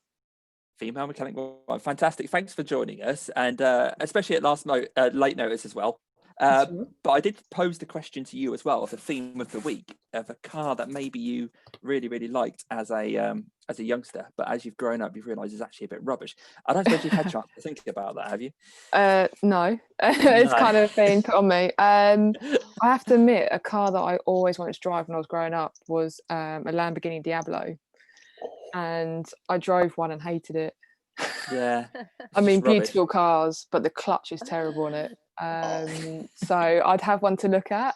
Female Mechanic 1. Fantastic. Thanks for joining us, and especially at late notice as well. But I did pose the question to you as well of the theme of the week of a car that maybe you really, really liked as a youngster, but as you've grown up, you've realised it's actually a bit rubbish. I don't suppose you've had a chance to think about that, have you? No, it's kind of been put on me. I have to admit, a car that I always wanted to drive when I was growing up was a Lamborghini Diablo, and I drove one and hated it. Yeah. I mean, beautiful cars, but the clutch is terrible on it. So I'd have one to look at,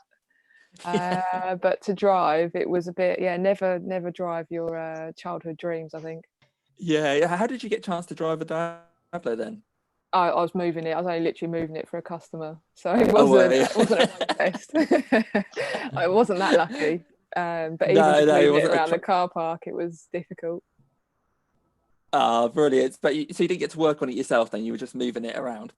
but to drive, it was a bit, never drive your childhood dreams, I think. Yeah. How did you get a chance to drive a Diablo then? I was moving it. I was only literally moving it for a customer, so it wasn't a road test. I wasn't that lucky. But even just moving it around the car park, it was difficult. Oh, brilliant. But so you didn't get to work on it yourself then? You were just moving it around?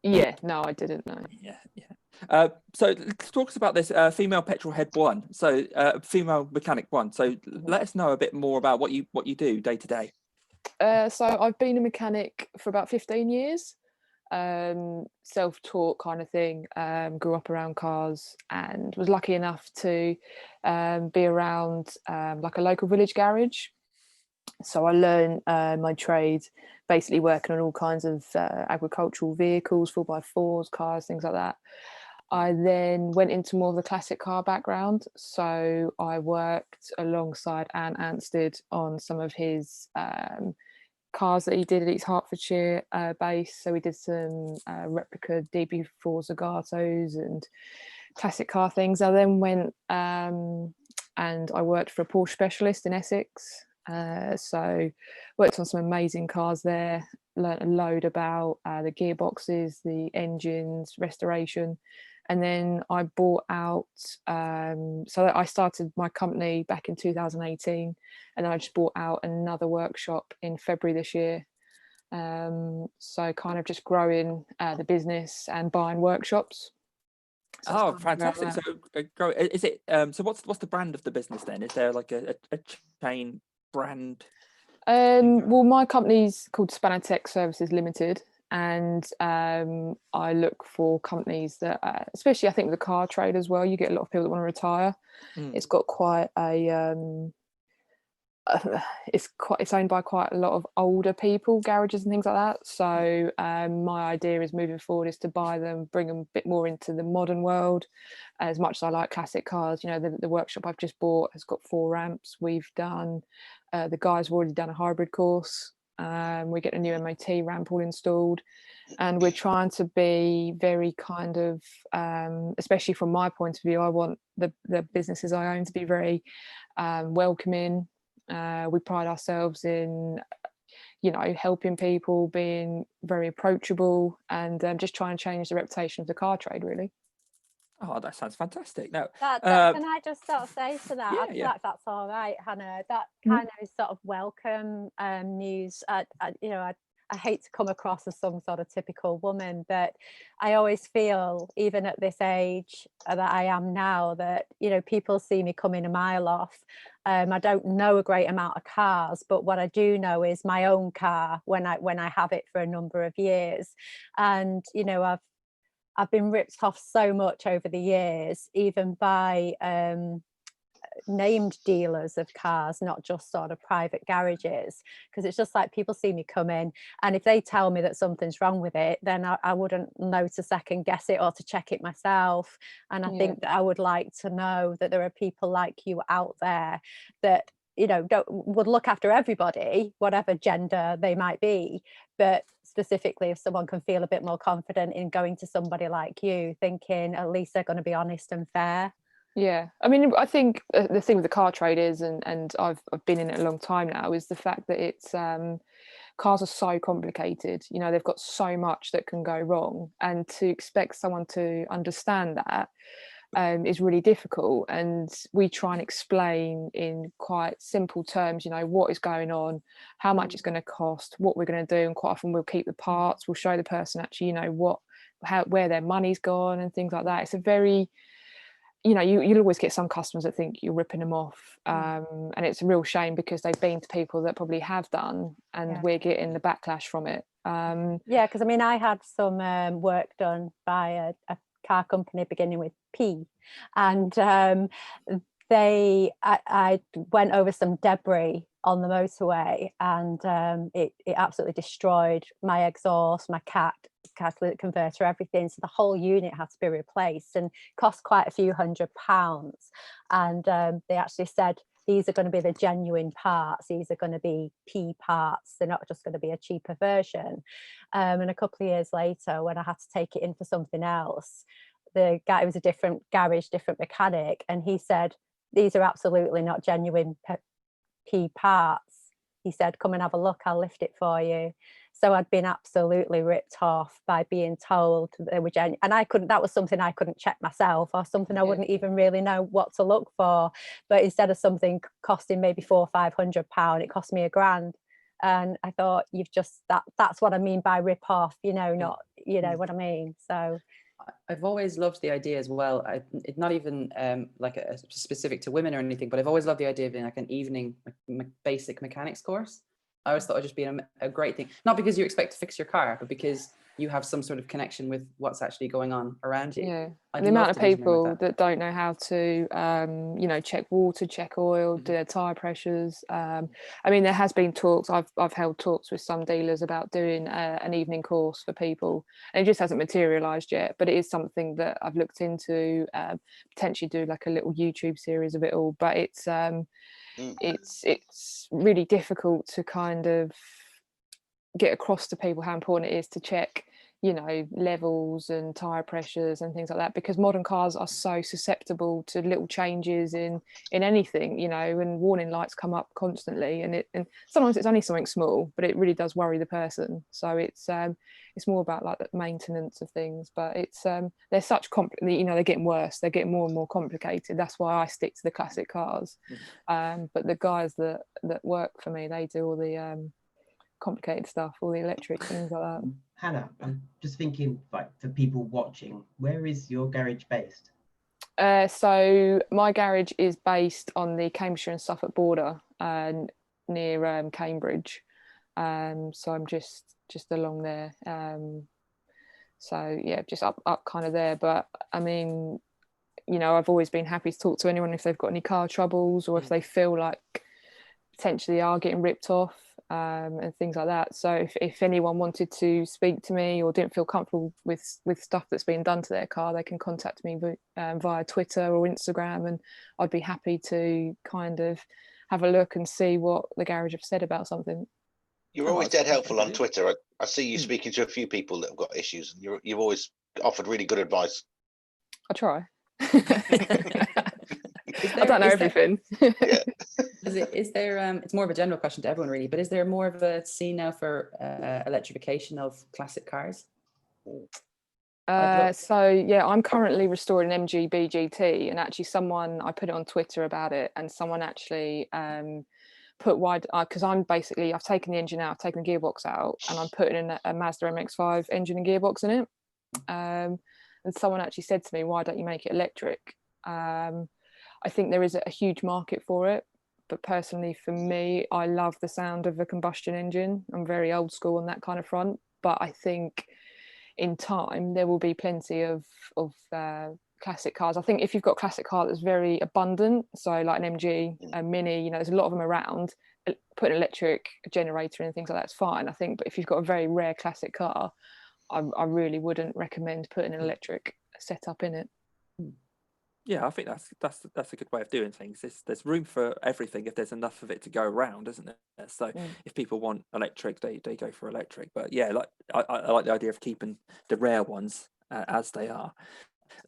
Yeah, no, I didn't know. Yeah. So talk us about this female petrol head 1. So female mechanic 1. So let us know a bit more about what you do day to day. So I've been a mechanic for about 15 years. Self-taught kind of thing. Grew up around cars and was lucky enough to be around like a local village garage. So I learned my trade basically working on all kinds of agricultural vehicles, 4x4s, cars, things like that. I then went into more of the classic car background. So I worked alongside Anne Anstead on some of his cars that he did at his Hertfordshire base. So we did some replica DB4 Zagatos and classic car things. I then went and I worked for a Porsche specialist in Essex. So worked on some amazing cars there, learnt a load about the gearboxes, the engines, restoration, and then I bought out so I started my company back in 2018, and I just bought out another workshop in February this year. So kind of just growing the business and buying workshops. So fantastic. So is it so what's the brand of the business then? Is there like a chain brand? Well, my company's called Spanner Tech Services Limited, and I look for companies that especially I think with the car trade as well, you get a lot of people that want to retire. It's got quite a it's owned by quite a lot of older people, garages and things like that. So my idea is moving forward is to buy them, bring them a bit more into the modern world. As much as I like classic cars, you know, the workshop I've just bought has got 4 ramps. We've done the guys have already done a hybrid course. We get a new MOT ramp all installed, and we're trying to be very kind of especially from my point of view, I want the businesses I own to be very welcoming. We pride ourselves in, you know, helping people, being very approachable, and just trying to change the reputation of the car trade, really. Oh, that sounds fantastic. Now, can I just sort of say to that? If that's all right, Hannah. That kind of sort of welcome news. You know, I hate to come across as some sort of typical woman, but I always feel, even at this age that I am now, that, you know, people see me coming a mile off. I don't know a great amount of cars, but what I do know is my own car when I have it for a number of years. And, you know, I've been ripped off so much over the years, even by named dealers of cars, not just sort of private garages, because it's just like people see me come in, and if they tell me that something's wrong with it, then I wouldn't know to second guess it or to check it myself. And I think that I would like to know that there are people like you out there that, you know, would look after everybody, whatever gender they might be, but specifically if someone can feel a bit more confident in going to somebody like you, thinking at least they're going to be honest and fair. Yeah, I mean, I think the thing with the car trade is, and I've been in it a long time now, is the fact that it's cars are so complicated. You know, they've got so much that can go wrong, and to expect someone to understand that is really difficult. And we try and explain in quite simple terms, you know, what is going on, how much it's going to cost, what we're going to do, and quite often we'll keep the parts. We'll show the person actually, you know, what where their money's gone and things like that. It's a very, you know, you'll always get some customers that think you're ripping them off, and it's a real shame because they've been to people that probably have done, and we're getting the backlash from it. Yeah, because I mean, I had some work done by a car company beginning with P, and I went over some debris on the motorway, and it absolutely destroyed my exhaust, my catalytic converter, everything. So the whole unit had to be replaced and cost quite a few £100. And they actually said, these are going to be the genuine parts. These are going to be P parts. They're not just going to be a cheaper version. And a couple of years later, when I had to take it in for something else, the guy, it was a different garage, different mechanic, and he said, these are absolutely not genuine P parts. He said, come and have a look, I'll lift it for you. So I'd been absolutely ripped off by being told they were genuine, and I couldn't, that was something I couldn't check myself, or something I wouldn't even really know what to look for. But instead of something costing maybe £400 or £500, it cost me £1,000. And I thought, you've just, that's what I mean by rip off, you know, not, you know what I mean. So I've always loved the idea as well. It's not even like a specific to women or anything, but I've always loved the idea of being like an evening basic mechanics course. I always thought it'd just be a great thing, not because you expect to fix your car, but because you have some sort of connection with what's actually going on around you. Yeah, I'd the love amount of to do something like people that don't know how to, you know, check water, check oil, do their tyre pressures. I mean, there has been talks. I've held talks with some dealers about doing an evening course for people, and it just hasn't materialised yet. But it is something that I've looked into. Potentially do like a little YouTube series of it all. But it's really difficult to kind of get across to people how important it is to check, you know, levels and tire pressures and things like that, because modern cars are so susceptible to little changes in anything, you know, and warning lights come up constantly, and sometimes it's only something small, but it really does worry the person. So it's more about like the maintenance of things. But it's they're such you know, they're getting worse, they're getting more and more complicated. That's why I stick to the classic cars. But the guys that work for me, they do all the complicated stuff, all the electric things like that. Hannah, I'm just thinking, like, for people watching, where is your garage based? So my garage is based on the Cambridgeshire and Suffolk border, near Cambridge. So I'm just along there. So yeah, just up kind of there. But I mean, you know, I've always been happy to talk to anyone if they've got any car troubles, or if they feel like potentially are getting ripped off, and things like that. So if anyone wanted to speak to me or didn't feel comfortable with stuff that's been done to their car, they can contact me via Twitter or Instagram, and I'd be happy to kind of have a look and see what the garage have said about something. You're always dead helpful on Twitter. I see you speaking to a few people that have got issues, and you've always offered really good advice. I try. I don't know everything. Is there it's more of a general question to everyone really, but is there more of a scene now for electrification of classic cars? So yeah, I'm currently restoring an MG BGT, and actually I put it on Twitter about it, and someone actually put because I've taken the engine out, I've taken the gearbox out, and I'm putting in a Mazda MX-5 engine and gearbox in it. And someone actually said to me, why don't you make it electric? I think there is a huge market for it, but personally for me, I love the sound of a combustion engine. I'm very old school on that kind of front, but I think in time there will be plenty of classic cars. I think if you've got a classic car that's very abundant, so like an MG, a Mini, you know, there's a lot of them around, put an electric generator and things like that's fine, I think. But if you've got a very rare classic car, I really wouldn't recommend putting an electric setup in it. Yeah, I think that's a good way of doing things. There's room for everything if there's enough of it to go around, isn't there? So if people want electric, they go for electric. But yeah, like I like the idea of keeping the rare ones as they are.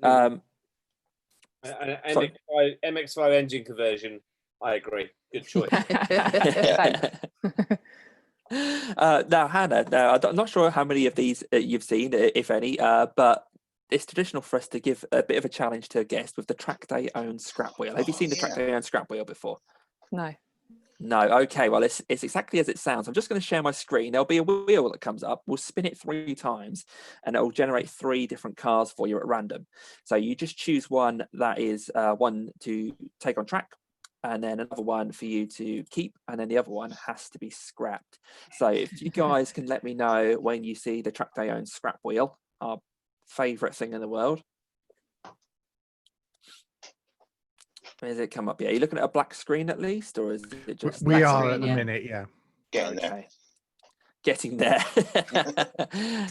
MX-5 engine conversion, I agree. Good choice. Now, Hannah, I'm not sure how many of these you've seen, if any, but it's traditional for us to give a bit of a challenge to a guest with the track day owned scrap wheel. Have you seen the track day owned scrap wheel before? No. No, okay, well, it's exactly as it sounds. I'm just going to share my screen. There'll be a wheel that comes up. We'll spin it 3 times, and it will generate 3 different cars for you at random. So you just choose one that is one to take on track, and then another one for you to keep, and then the other one has to be scrapped. So if you guys can let me know when you see the Track Day Own scrap wheel, our favourite thing in the world. Where does it come up? Yeah, are you looking at a black screen at least, or is it just? We black are screen? at the minute, yeah. Getting there. Okay. Getting there.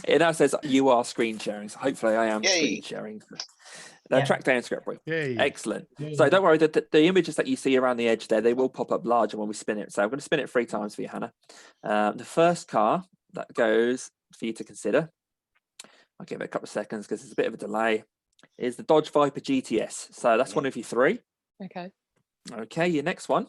It now says you are screen sharing, so hopefully I am screen sharing. Track Day and scrap wheel. Excellent. So don't worry, the images that you see around the edge there, they will pop up larger when we spin it. So I'm going to spin it 3 times for you, Hannah. The first car that goes for you to consider, I'll give it a couple of seconds because there's a bit of a delay, is the Dodge Viper GTS. So that's one of your 3. Okay. Okay, your next one.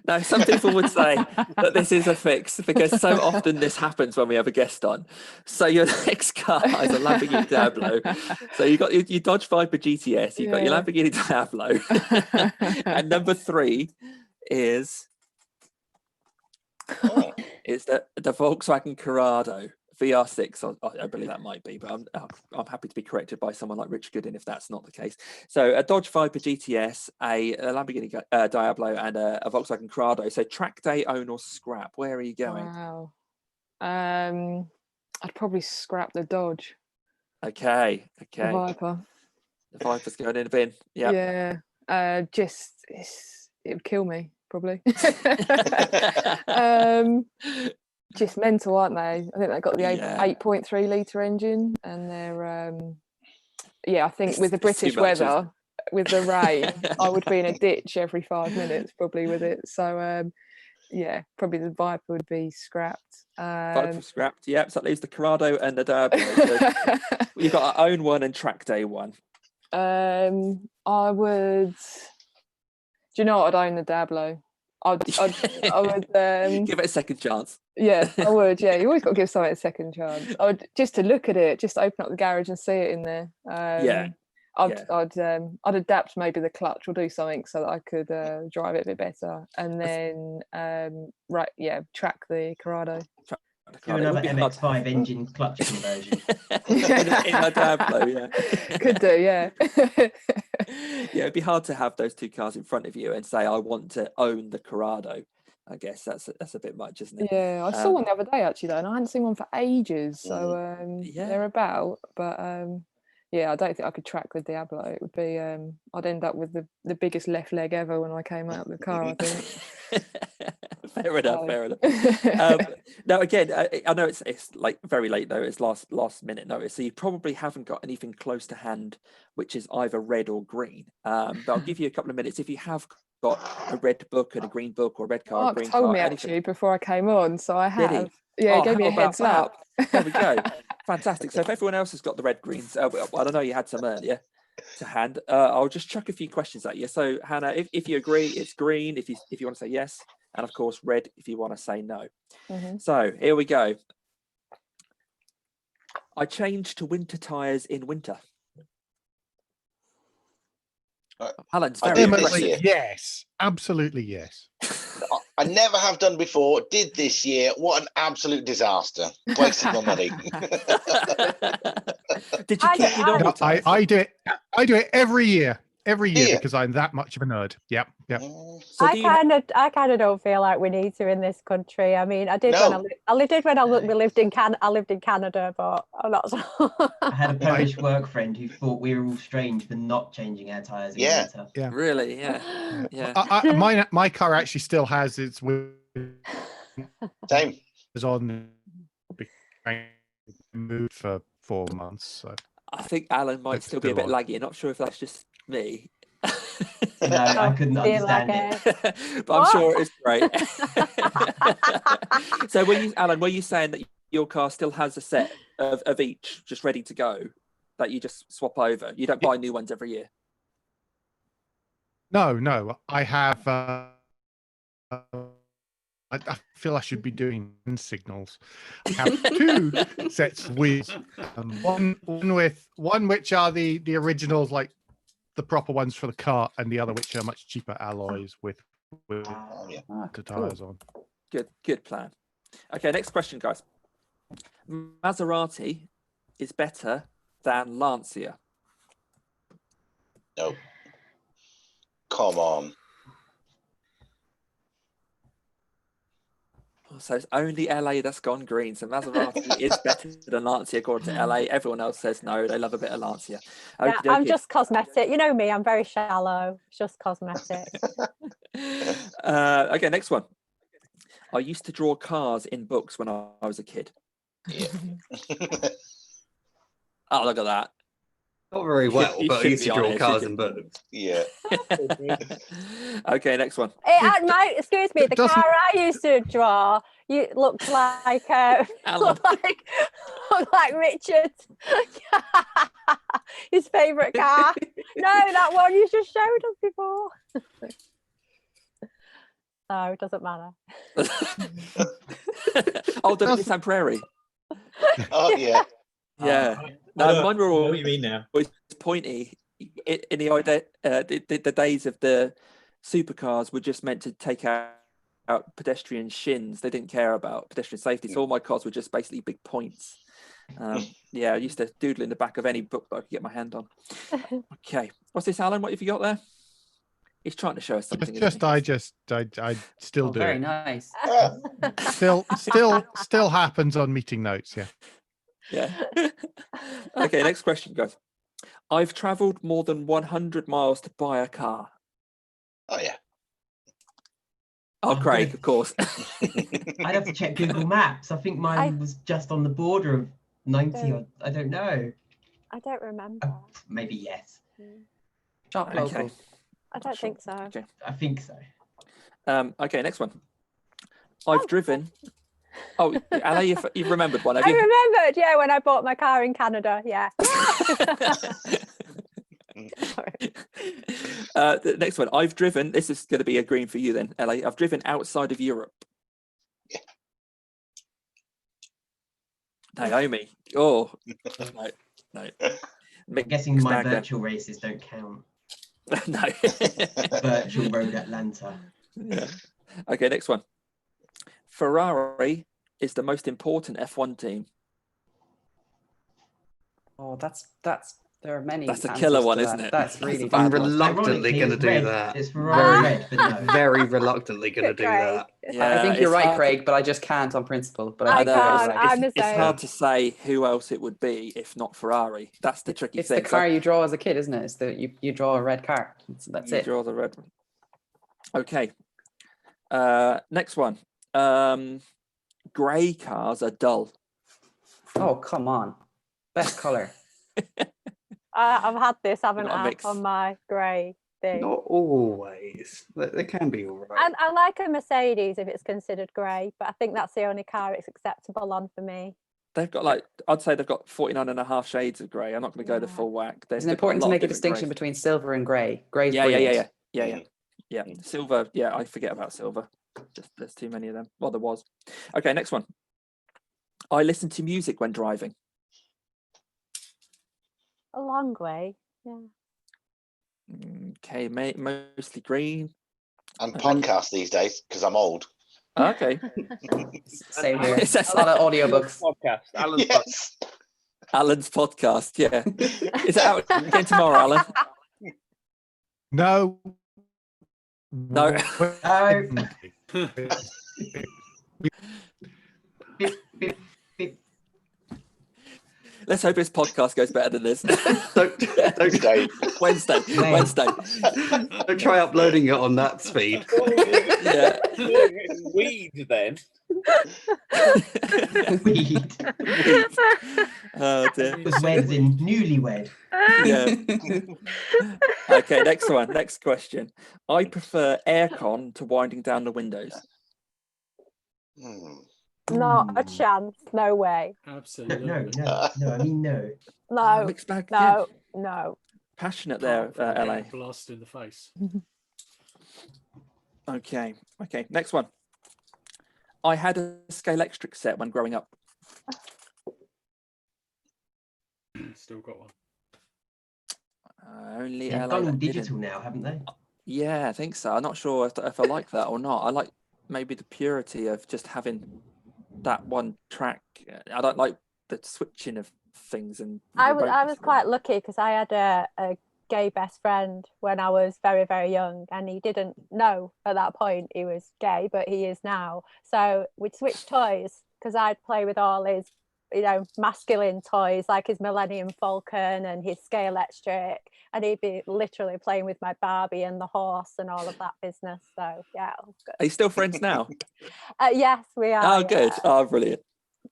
Now, some people would say that this is a fix because so often this happens when we have a guest on. So your next car is a Lamborghini Diablo. So you got your Dodge Viper GTS, you've got your Lamborghini Diablo, and number 3 is the Volkswagen Corrado VR6. I believe that might be, but I'm happy to be corrected by someone like Rich Goodin if that's not the case. So a Dodge Viper GTS, a Lamborghini Diablo, and a Volkswagen Corrado. So Track Day, Own, or scrap. Where are you going? Wow. I'd probably scrap the Dodge. Okay. The Viper. The Viper's going in the bin. Yeah. Yeah. It would kill me probably. Just mental, aren't they? I think they got the 8.3 litre engine, and they're I think with the British weather, with the rain, I would be in a ditch every 5 minutes probably with it. So probably the Viper would be scrapped. Viper scrapped. Yep. So that leaves the Corrado and the Diablo. So you've got our Own one and Track Day one. I would. Do you know what? I'd own the Diablo. I would give it a second chance. Yeah, I would. Yeah, you always got to give something a second chance. I would just to look at it, just open up the garage and see it in there. I'd adapt maybe the clutch or do something so that I could drive it a bit better, and then track the Corrado. Do another MX-5 engine clutch conversion. in a Diablo, yeah. Could do, yeah. Yeah, it'd be hard to have those 2 cars in front of you and say, I want to own the Corrado. I guess that's a bit much, isn't it? Yeah, I saw one the other day actually though, and I hadn't seen one for ages. So they're about, but I don't think I could track the Diablo. It would be I'd end up with the biggest left leg ever when I came out of the car, I think. Fair enough. Now again, I know it's like very late though. It's last minute notice, so you probably haven't got anything close to hand, which is either red or green. But I'll give you a couple of minutes if you have got a red book and a green book, or a red car, Mark a green told car. me actually before I came on, so I have. Did he? Yeah, he gave me a heads up. There we go. Fantastic. So if everyone else has got the red greens, I don't know, you had some earlier to hand. I'll just chuck a few questions at you. So Hannah, if you agree, it's green. If you want to say yes, and of course red if you want to say no. So here we go. I changed to winter tires in winter. Alan's very Definitely yes, absolutely yes. I never have done before. Did this year. What an absolute disaster! Wasted my money. Did you keep your normal tires? I do it every year. Because I'm that much of a nerd. Yep. So I kind of don't feel like we need to in this country. I mean, I did when I lived in Canada, but I'm not. I had a Polish work friend who thought we were all strange for not changing our tires in winter. Yeah. Really? Yeah. My car actually still has its Same. was on moved for 4 months. So I think Alan might still be a bit laggy. I'm not sure if that's just me. No, I couldn't understand it. But I'm sure it's great. So Alan, were you saying that your car still has a set of each just ready to go that you just swap over? You don't buy new ones every year? No. I have I feel I should be doing hand signals. I have two sets of wheels. One which are the originals, like the proper ones for the car, and the other which are much cheaper alloys with the tires on. Good plan. Okay, next question, guys. Maserati is better than Lancia. No. Come on. So it's only LA that's gone green. So Maserati is better than Lancia according to LA. Everyone else says no. They love a bit of Lancia. Yeah, I'm just cosmetic. You know me, I'm very shallow. It's just cosmetic. Okay, next one. I used to draw cars in books when I was a kid. Yeah. Oh, look at that. Not very well, You but I should used be to draw honest, cars you and birds. Yeah. Okay, next one. Excuse me, the car I used to draw, you looked like looked like Richard. His favourite car. No, that one you just showed us before. No, it doesn't matter. Oh, the Nissan Prairie. Oh yeah. Yeah. No, mine were all what you mean now? pointy. In the idea, the days of the supercars were just meant to take out pedestrian shins. They didn't care about pedestrian safety. So all my cars were just basically big points. Yeah, I used to doodle in the back of any book that I could get my hand on. Okay, what's this, Alan? What have you got there? He's trying to show us something. I still do Very it. nice. Still happens on meeting notes. Yeah. Yeah. Okay, next question, guys. I've travelled more than 100 miles to buy a car. Oh yeah. Oh, Craig, of course. I'd have to check Google Maps. I think mine was just on the border of 90 or I don't know. I don't remember. Maybe yes. Shop local. I don't think so. Okay. I think so. Okay, next one. I've driven. Oh, Anna, you've remembered one, have I you? remembered, yeah, when I bought my car in Canada, yeah. The next one. I've driven. This is going to be a green for you then, LA. I've driven outside of Europe. Yeah. Naomi. Oh, no. I'm guessing my virtual races don't count. No. Virtual Road Atlanta. Yeah. Okay, next one. Ferrari is the most important F1 team. Oh, that's there are many. That's a killer answers one, to isn't that. it? That's really I'm bad. reluctantly going to do red. that. It's Ferrari red, but no. Very reluctantly going to do that. Yeah, I think you're it's right, hard Craig, but I just can't on principle. But I I think can't. you're right. I'm the It's same. hard to say who else it would be if not Ferrari. That's the tricky It's thing. the car you draw as a kid, isn't it? It's the you draw a red car. That's you it. draw the red one. Okay. Next one. Grey cars are dull. Oh, come on. Best color. I've had this, haven't Not a I, mix. on my grey thing. Not always. They can be all right. And I like a Mercedes if it's considered grey, but I think that's the only car it's acceptable on for me. They've got I'd say they've got 49 and a half shades of grey. I'm not going to go the full whack. It's important to make a distinction between silver and grey. Grey's brilliant. Yeah. Silver. Yeah, I forget about silver. Just there's too many of them. Well, there was. Okay, next one. I listen to music when driving. A long way, yeah. Okay, mostly green. And podcast these days because I'm old. Okay. Same here. A lot of audiobooks. Podcast. Alan's Yes. Alan's podcast. Yeah. Is it out again tomorrow, Alan? No. No. Let's hope his podcast goes better than this. Don't Wednesday. Don't try uploading it on that speed. Yeah. Weed then. Weed. Oh dear. It was weds in newlywed. Yeah. Okay, next one. Next question. I prefer aircon to winding down the windows. Not a chance. No way. Absolutely. No. I mean no. No. Mixed bag. No. Passionate there, LA. Blast in the face. Okay. Next one. I had a Scalextric set when growing up. Still got one. Only They've LA gone all that digital didn't. now, haven't they? Yeah, I think so. I'm not sure if I like that or not. I like maybe the purity of just having that one track. I don't like the switching of things. And I was quite lucky because I had a gay best friend when I was very, very young, and he didn't know at that point he was gay, but he is now. So we'd switch toys because I'd play with all his, masculine toys like his Millennium Falcon and his Scalextric, and he'd be literally playing with my Barbie and the horse and all of that business. So yeah, it was good. Are you still friends now? Yes, we are. Oh, good. Oh, brilliant.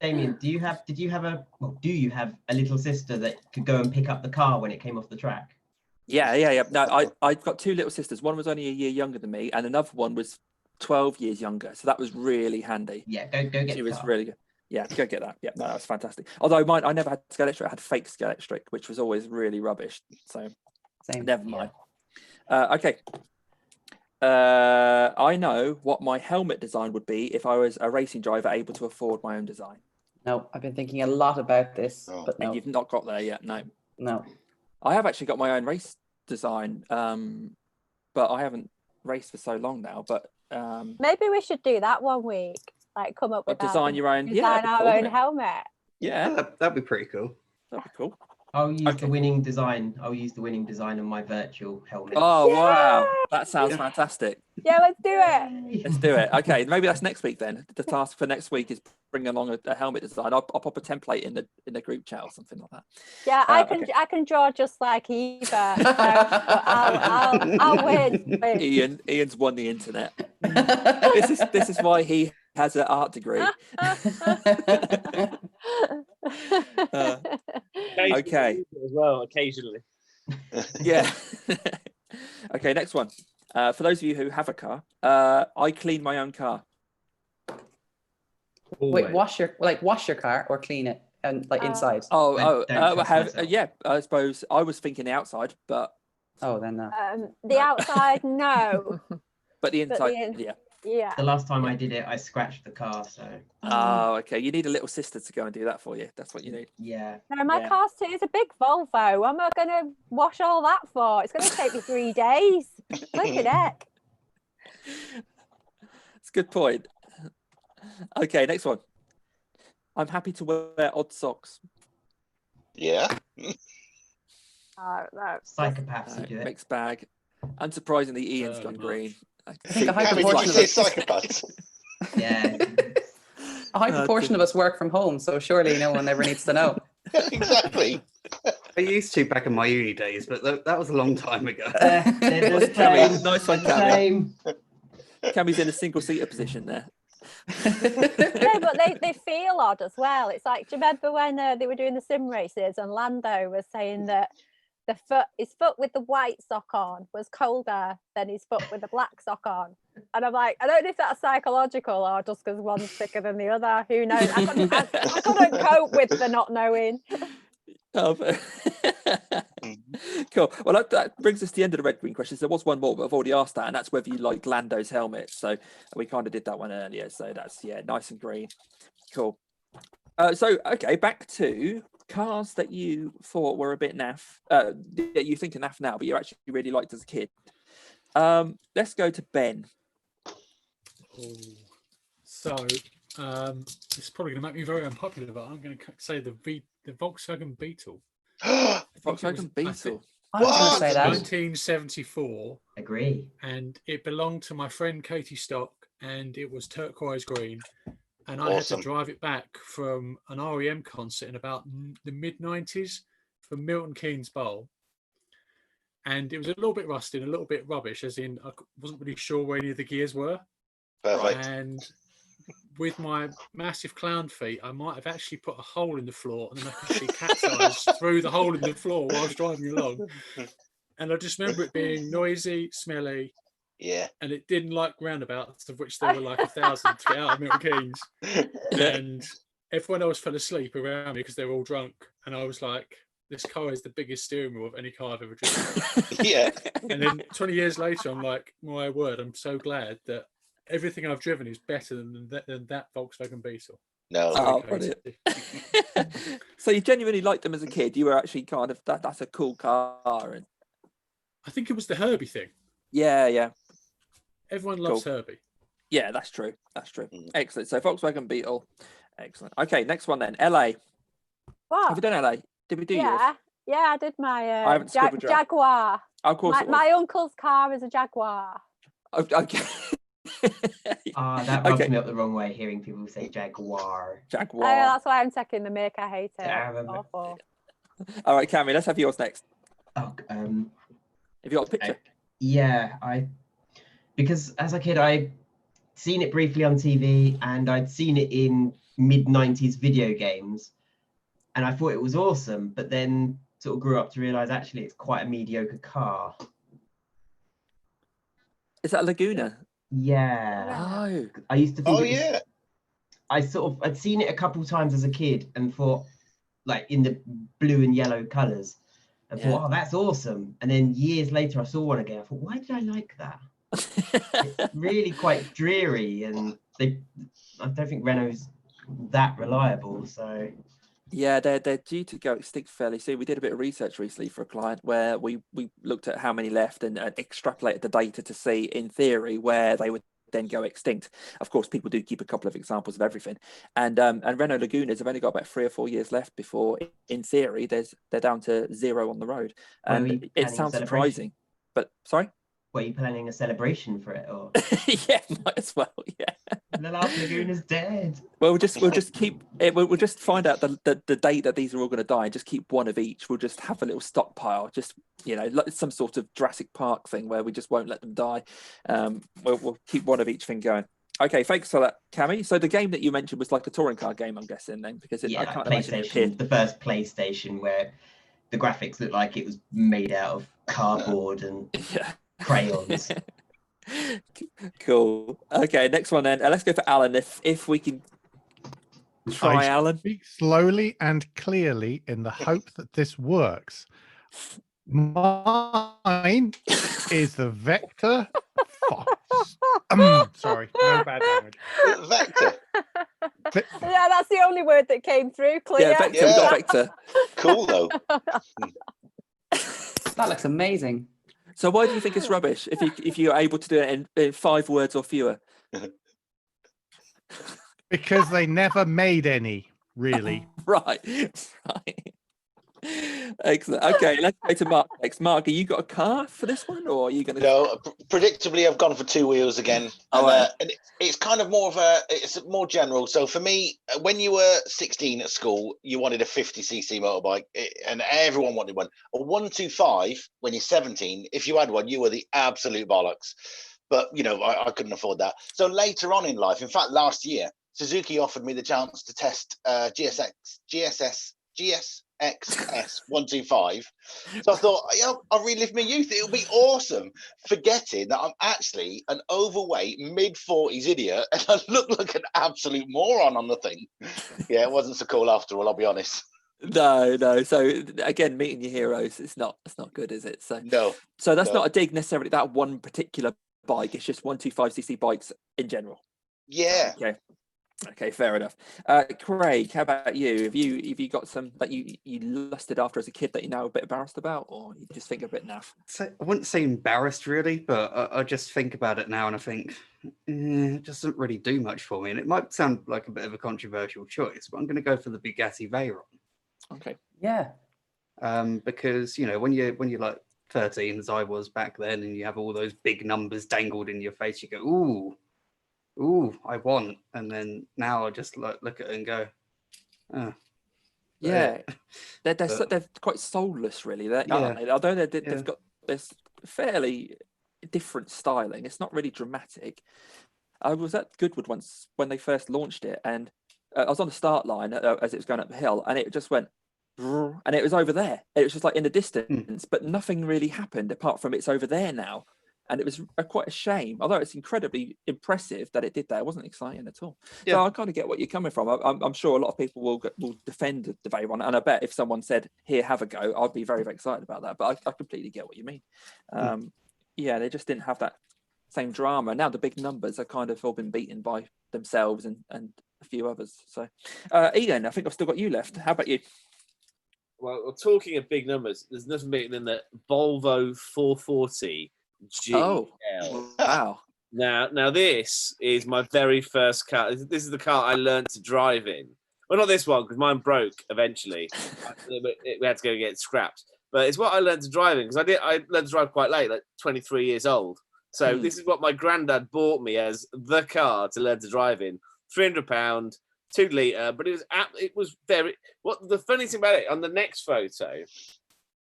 Damien, do you have a little sister that could go and pick up the car when it came off the track? Yeah. No, I've got two little sisters. One was only a year younger than me, and another one was 12 years younger. So that was really handy. Yeah, go get She the was car. really good. Yeah, go get that. Yeah, no, that was fantastic. Although mine, I never had Scalextric. I had fake Scalextric, which was always really rubbish. So never mind. Okay. I know what my helmet design would be if I was a racing driver able to afford my own design. No, I've been thinking a lot about this, but no. And you've not got there yet, no. No. I have actually got my own race design, but I haven't raced for so long now. But maybe we should do that one week. Like come up with design your own, design our own helmet. Yeah, that'd be pretty cool. That'd be cool. I'll use the winning design. I'll use the winning design on my virtual helmet. Oh wow, that sounds fantastic. Yeah, let's do it. Let's do it. Okay, maybe that's next week then. The task for next week is bring along a helmet design. I'll pop a template in the group chat or something like that. Yeah, I can draw just like Eva. So I'll win. Ian's won the internet. This is why he has an art degree. Okay. As well, occasionally. Yeah. Okay, next one. For those of you who have a car, I clean my own car. Wait, wash your car or clean it and inside? Yeah. I suppose I was thinking the outside, but then no. The outside, no. But the inside, yeah. Yeah. The last time I did it, I scratched the car. So. Oh, okay. You need a little sister to go and do that for you. That's what you need. Yeah. No, my car's it's a big Volvo. What am I going to wash all that for? It's going to take me 3 days. Look at heck. That's a good point. Okay, next one. I'm happy to wear odd socks. Yeah. No. Psychopaths who do it. Mixed bag. Unsurprisingly, Ian's gone green. I think a high Cammie, proportion did of you say us. psychopaths? Yeah. A high proportion of us work from home, so surely no one ever needs to know. Exactly. I used to back in my uni days, but that was a long time ago. Cammie, nice one, Cammie. Cammie's in a single-seater position there. No, but they feel odd as well. It's like, do you remember when they were doing the sim races and Lando was saying that his foot with the white sock on was colder than his foot with the black sock on? And I'm like, I don't know if that's psychological or just because one's thicker than the other. Who knows? I couldn't cope with the not knowing. Oh, cool. Well, that brings us to the end of the red green questions. There was one more, but I've already asked that, and that's whether you like Lando's helmet. So we kind of did that one earlier. So that's nice and green. Cool. Okay, back to cars that you thought were a bit naff. That you think are naff now, but you actually really liked as a kid. Let's go to Ben. So it's probably going to make me very unpopular, but I'm going to say the Volkswagen Beetle. Volkswagen Beetle. I was going to say that. 1974. Agree. And it belonged to my friend Katie Stock, and it was turquoise green. And I Awesome. had to drive it back from an REM concert in about the mid-90s from Milton Keynes Bowl. And it was a little bit rusty and a little bit rubbish, as in I wasn't really sure where any of the gears were. Perfect. And with my massive clown feet, I might have actually put a hole in the floor, and then I could see cat's eyes through the hole in the floor while I was driving along. And I just remember it being noisy, smelly. Yeah. And it didn't like roundabouts, of which there were like 1,000 to get out of Milton Keynes. And everyone else fell asleep around me because they were all drunk. And I was like, this car is the biggest steering wheel of any car I've ever driven. Yeah. And then 20 years later, I'm like, my word, I'm so glad that everything I've driven is better than that Volkswagen Beetle. No. Oh, brilliant. So you genuinely liked them as a kid. You were actually kind of that's a cool car. And I think it was the Herbie thing. yeah. Everyone loves Herbie. Yeah, that's true. That's true. Excellent. So Volkswagen Beetle. Excellent. Okay, next one then. LA. What? Have you done LA? Did we do yours? Yeah, I did my I haven't scribbled yours. Jaguar. Of course it was. My uncle's car is a Jaguar. Okay. That rubs me up the wrong way hearing people say Jaguar. Jaguar. Oh, that's why I'm taking the make. I hate it. Yeah, I remember. Awful. All right, Cammie, let's have yours next. Oh, have you got a picture? Yeah, because as a kid I'd seen it briefly on TV and I'd seen it in mid-90s video games and I thought it was awesome, but then sort of grew up to realise actually it's quite a mediocre car. Is that Laguna? Yeah. Oh. I used to think I'd seen it a couple times as a kid and thought, like, in the blue and yellow colours, and thought, oh, that's awesome. And then years later I saw one again. I thought, why did I like that? It's really quite dreary, and I don't think Renault's that reliable. So yeah, they're due to go extinct fairly soon. We did a bit of research recently for a client where we looked at how many left and extrapolated the data to see, in theory, where they would then go extinct. Of course, people do keep a couple of examples of everything, and Renault Lagunas have only got about 3 or 4 years left before, in theory, they're down to 0 on the road. And it sounds surprising, but sorry. Were you planning a celebration for it, or? Yeah, might as well. Yeah. The last Laguna's dead. Well, we'll just keep it. We'll just find out the date that these are all going to die, and just keep one of each. We'll just have a little stockpile, just like some sort of Jurassic Park thing where we just won't let them die. We'll keep one of each thing going. Okay, thanks for that, Cammie. So the game that you mentioned was like a touring car game, I'm guessing, then, because I can't imagine it appeared. The first PlayStation, where the graphics looked like it was made out of cardboard and crayons. Cool. Okay, next one then. Let's go for Alan. If we can try, Alan. Speak slowly and clearly in the hope that this works. Mine is the Vector Fox. Sorry, no bad language. Vector. Yeah, that's the only word that came through. Clear. Yeah, Vector. We got Vector. Cool though. That looks amazing. So why do you think it's rubbish if you're able to do it in 5 words or fewer? Because they never made any, really. Right. Excellent. Okay, let's go to Mark next. Mark, have you got a car for this one, or are you going to? No, predictably, I've gone for 2 wheels again. And it's kind of more of it's more general. So for me, when you were 16 at school, you wanted a 50cc motorbike, and everyone wanted one. A 125 when you're 17, if you had one, you were the absolute bollocks. But I couldn't afford that. So later on in life, in fact, last year, Suzuki offered me the chance to test GSS 125. So I thought, I'll relive my youth. It'll be awesome. Forgetting that I'm actually an overweight mid-40s idiot and I look like an absolute moron on the thing. Yeah, it wasn't so cool after all, I'll be honest. No. So again, meeting your heroes, it's not good, is it? So no. So that's not a dig necessarily that one particular bike. It's just 125cc bikes in general. Yeah. Okay, fair enough. Craig, how about you? Have you got some that you lusted after as a kid that you're now a bit embarrassed about, or you just think a bit naff? So I wouldn't say embarrassed really, but I just think about it now and I think it doesn't really do much for me. And it might sound like a bit of a controversial choice, but I'm going to go for the Bugatti Veyron. Okay. Yeah. Because when you're like 13, as I was back then, and you have all those big numbers dangled in your face, you go, ooh, I want. And then now I just look at it and go, oh. Yeah. They're quite soulless, really. Aren't they? Although they've got this fairly different styling. It's not really dramatic. I was at Goodwood once when they first launched it, and I was on the start line as it was going up the hill, and it just went, and it was over there. It was just like in the distance, but nothing really happened apart from it's over there now. And it was quite a shame, although it's incredibly impressive that it did that. It wasn't exciting at all. Yeah. So I kind of get what you're coming from. I'm sure a lot of people will defend the Veyron, and I bet if someone said, "Here, have a go," I'd be very, very excited about that. But I completely get what you mean. Yeah, they just didn't have that same drama. Now the big numbers are kind of all been beaten by themselves and a few others. So, Ian, I think I've still got you left. How about you? Well, talking of big numbers, there's nothing better than the Volvo 440 GL. Oh, wow. Now this is my very first car. This is the car I learned to drive in. Well, not this one, because mine broke eventually. We had to go get it scrapped. But it's what I learned to drive in, because I learned to drive quite late, like 23 years old. So this is what my granddad bought me as the car to learn to drive in. £300, 2 litre, but it was very. What the funny thing about it on the next photo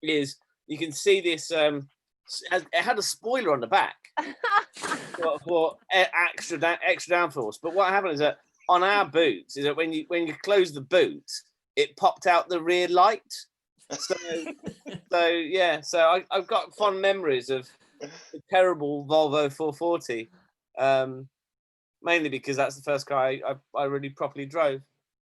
is you can see this. It had a spoiler on the back for extra downforce. But what happened is that on our boots is that when you close the boot, it popped out the rear light. So I've got fond memories of the terrible Volvo 440. Mainly because that's the first car I really properly drove.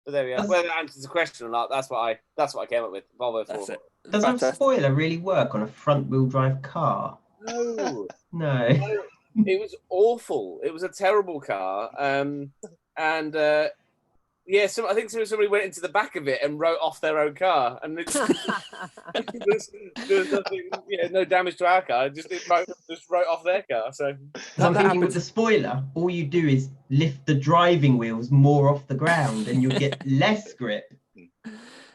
But there we are. Whether that answers the question or not, that's what I came up with. Volvo 440. Does a spoiler really work on a front-wheel drive car? No. No. It was awful. It was a terrible car. I think somebody went into the back of it and wrote off their own car. And there was nothing, no damage to our car. It wrote off their car. So I'm thinking with the spoiler, all you do is lift the driving wheels more off the ground and you'll get less grip.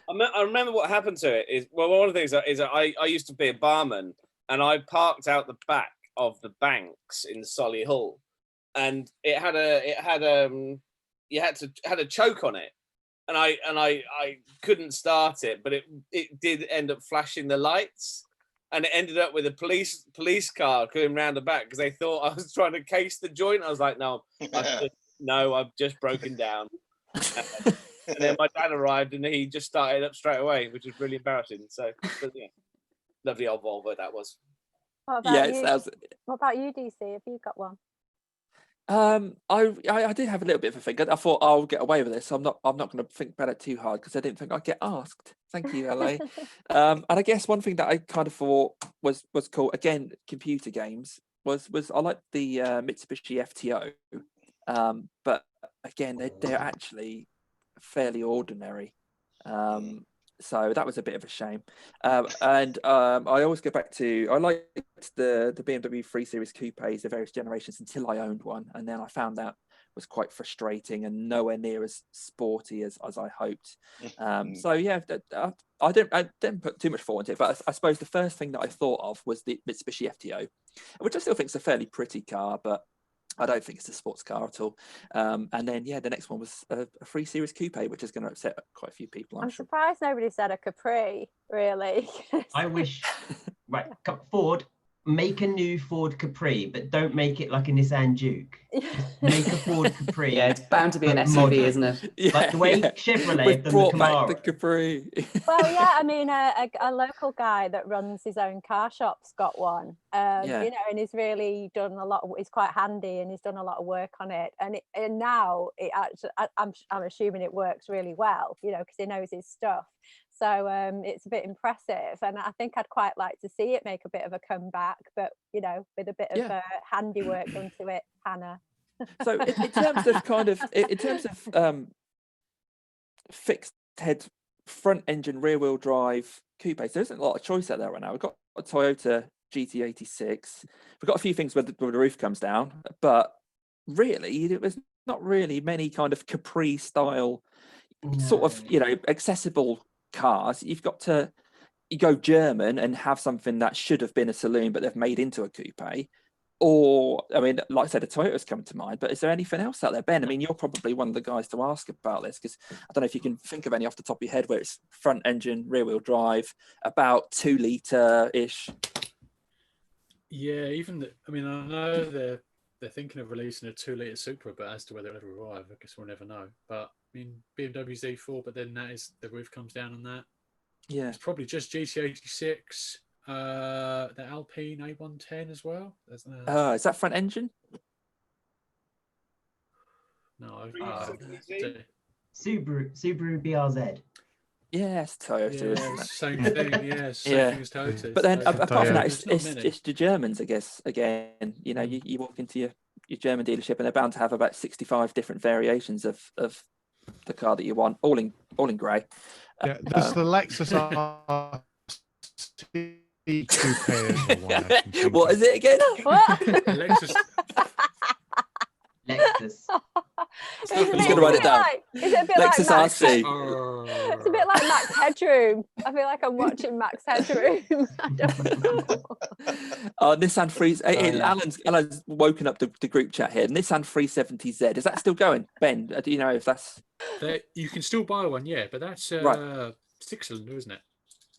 I remember what happened to it is, well, one of the things is that I used to be a barman and I parked out the back of the banks in Solihull, and it had a choke on it, and I couldn't start it, but it did end up flashing the lights, and it ended up with a police car coming round the back because they thought I was trying to case the joint. I was like, no, I've just broken down. And then my dad arrived and he just started up straight away, which was really embarrassing. So, yeah, lovely old Volvo that was. What about you, DC? Have you got one? I did have a little bit of a think. I thought I'll get away with this. So I'm not going to think about it too hard because I didn't think I'd get asked. Thank you, LA. And I guess one thing that I kind of thought was cool, again, computer games, was I like the Mitsubishi FTO, but again they're actually fairly ordinary. So that was a bit of a shame. And I always go back to, I liked the BMW 3 Series Coupes, the various generations, until I owned one. And then I found that was quite frustrating and nowhere near as sporty as I hoped. So yeah, I didn't put too much thought into it, but I suppose the first thing that I thought of was the Mitsubishi FTO, which I still think is a fairly pretty car, but I don't think it's a sports car at all. And then, the next one was a 3 Series Coupe, which is going to upset quite a few people. I'm surprised nobody said a Capri, really. I wish, right, Ford, make a new Ford Capri, but don't make it like a Nissan Duke. Just make a Ford Capri. Yeah, it's bound to be an SUV, isn't it? Like the way Chevrolet have done the Camaro. Back the Capri. Well, yeah, I mean, a local guy that runs his own car shop's got one, and he's really done a lot. He's quite handy, and he's done a lot of work on it. And now it actually, I'm assuming it works really well, because he knows his stuff. So it's a bit impressive, and I think I'd quite like to see it make a bit of a comeback, but with a bit of handiwork done to it, Hannah. So in terms of fixed head front engine rear wheel drive coupes, there isn't a lot of choice out there right now. We've got a Toyota GT86. We've got a few things where the roof comes down, but really there's not really many kind of Capri style sort of accessible cars. You've got to go German and have something that should have been a saloon but they've made into a coupe, or I mean, like I said, a Toyota's come to mind, but is there anything else out there, Ben? I mean, you're probably one of the guys to ask about this, because I don't know if you can think of any off the top of your head where it's front engine rear wheel drive, about 2 litre ish. I know they're thinking of releasing a 2 litre Supra, but as to whether it'll ever arrive, I guess we'll never know. But I mean, BMW Z4, but then that is the roof comes down on that. Yeah, it's probably just GT86, the Alpine A110 as well. Is that front engine? No, Subaru BRZ. Yes, Toyota. Yeah, isn't it's it? the same thing. Yeah, same Yeah. thing as Toyota. But then So, apart from that, there's not many. it's the Germans, I guess. Again, you know, you walk into your German dealership and they're bound to have about 65 different variations of the car that you want, all in grey. Yeah, there's the Lexus RC coupe as well, one I can think What of. is it again? What? Lexus. Lexus. Who's gonna write it down? Is it a bit Lexus like Max? RC. It's a bit like Max Headroom. I feel like I'm watching Max Headroom. I don't know. Nissan 3. Alan's woken up the group chat here. Nissan 370Z. Is that still going, Ben? Do you know if that's? You can still buy one, yeah, but that's Right. 6-cylinder, isn't it?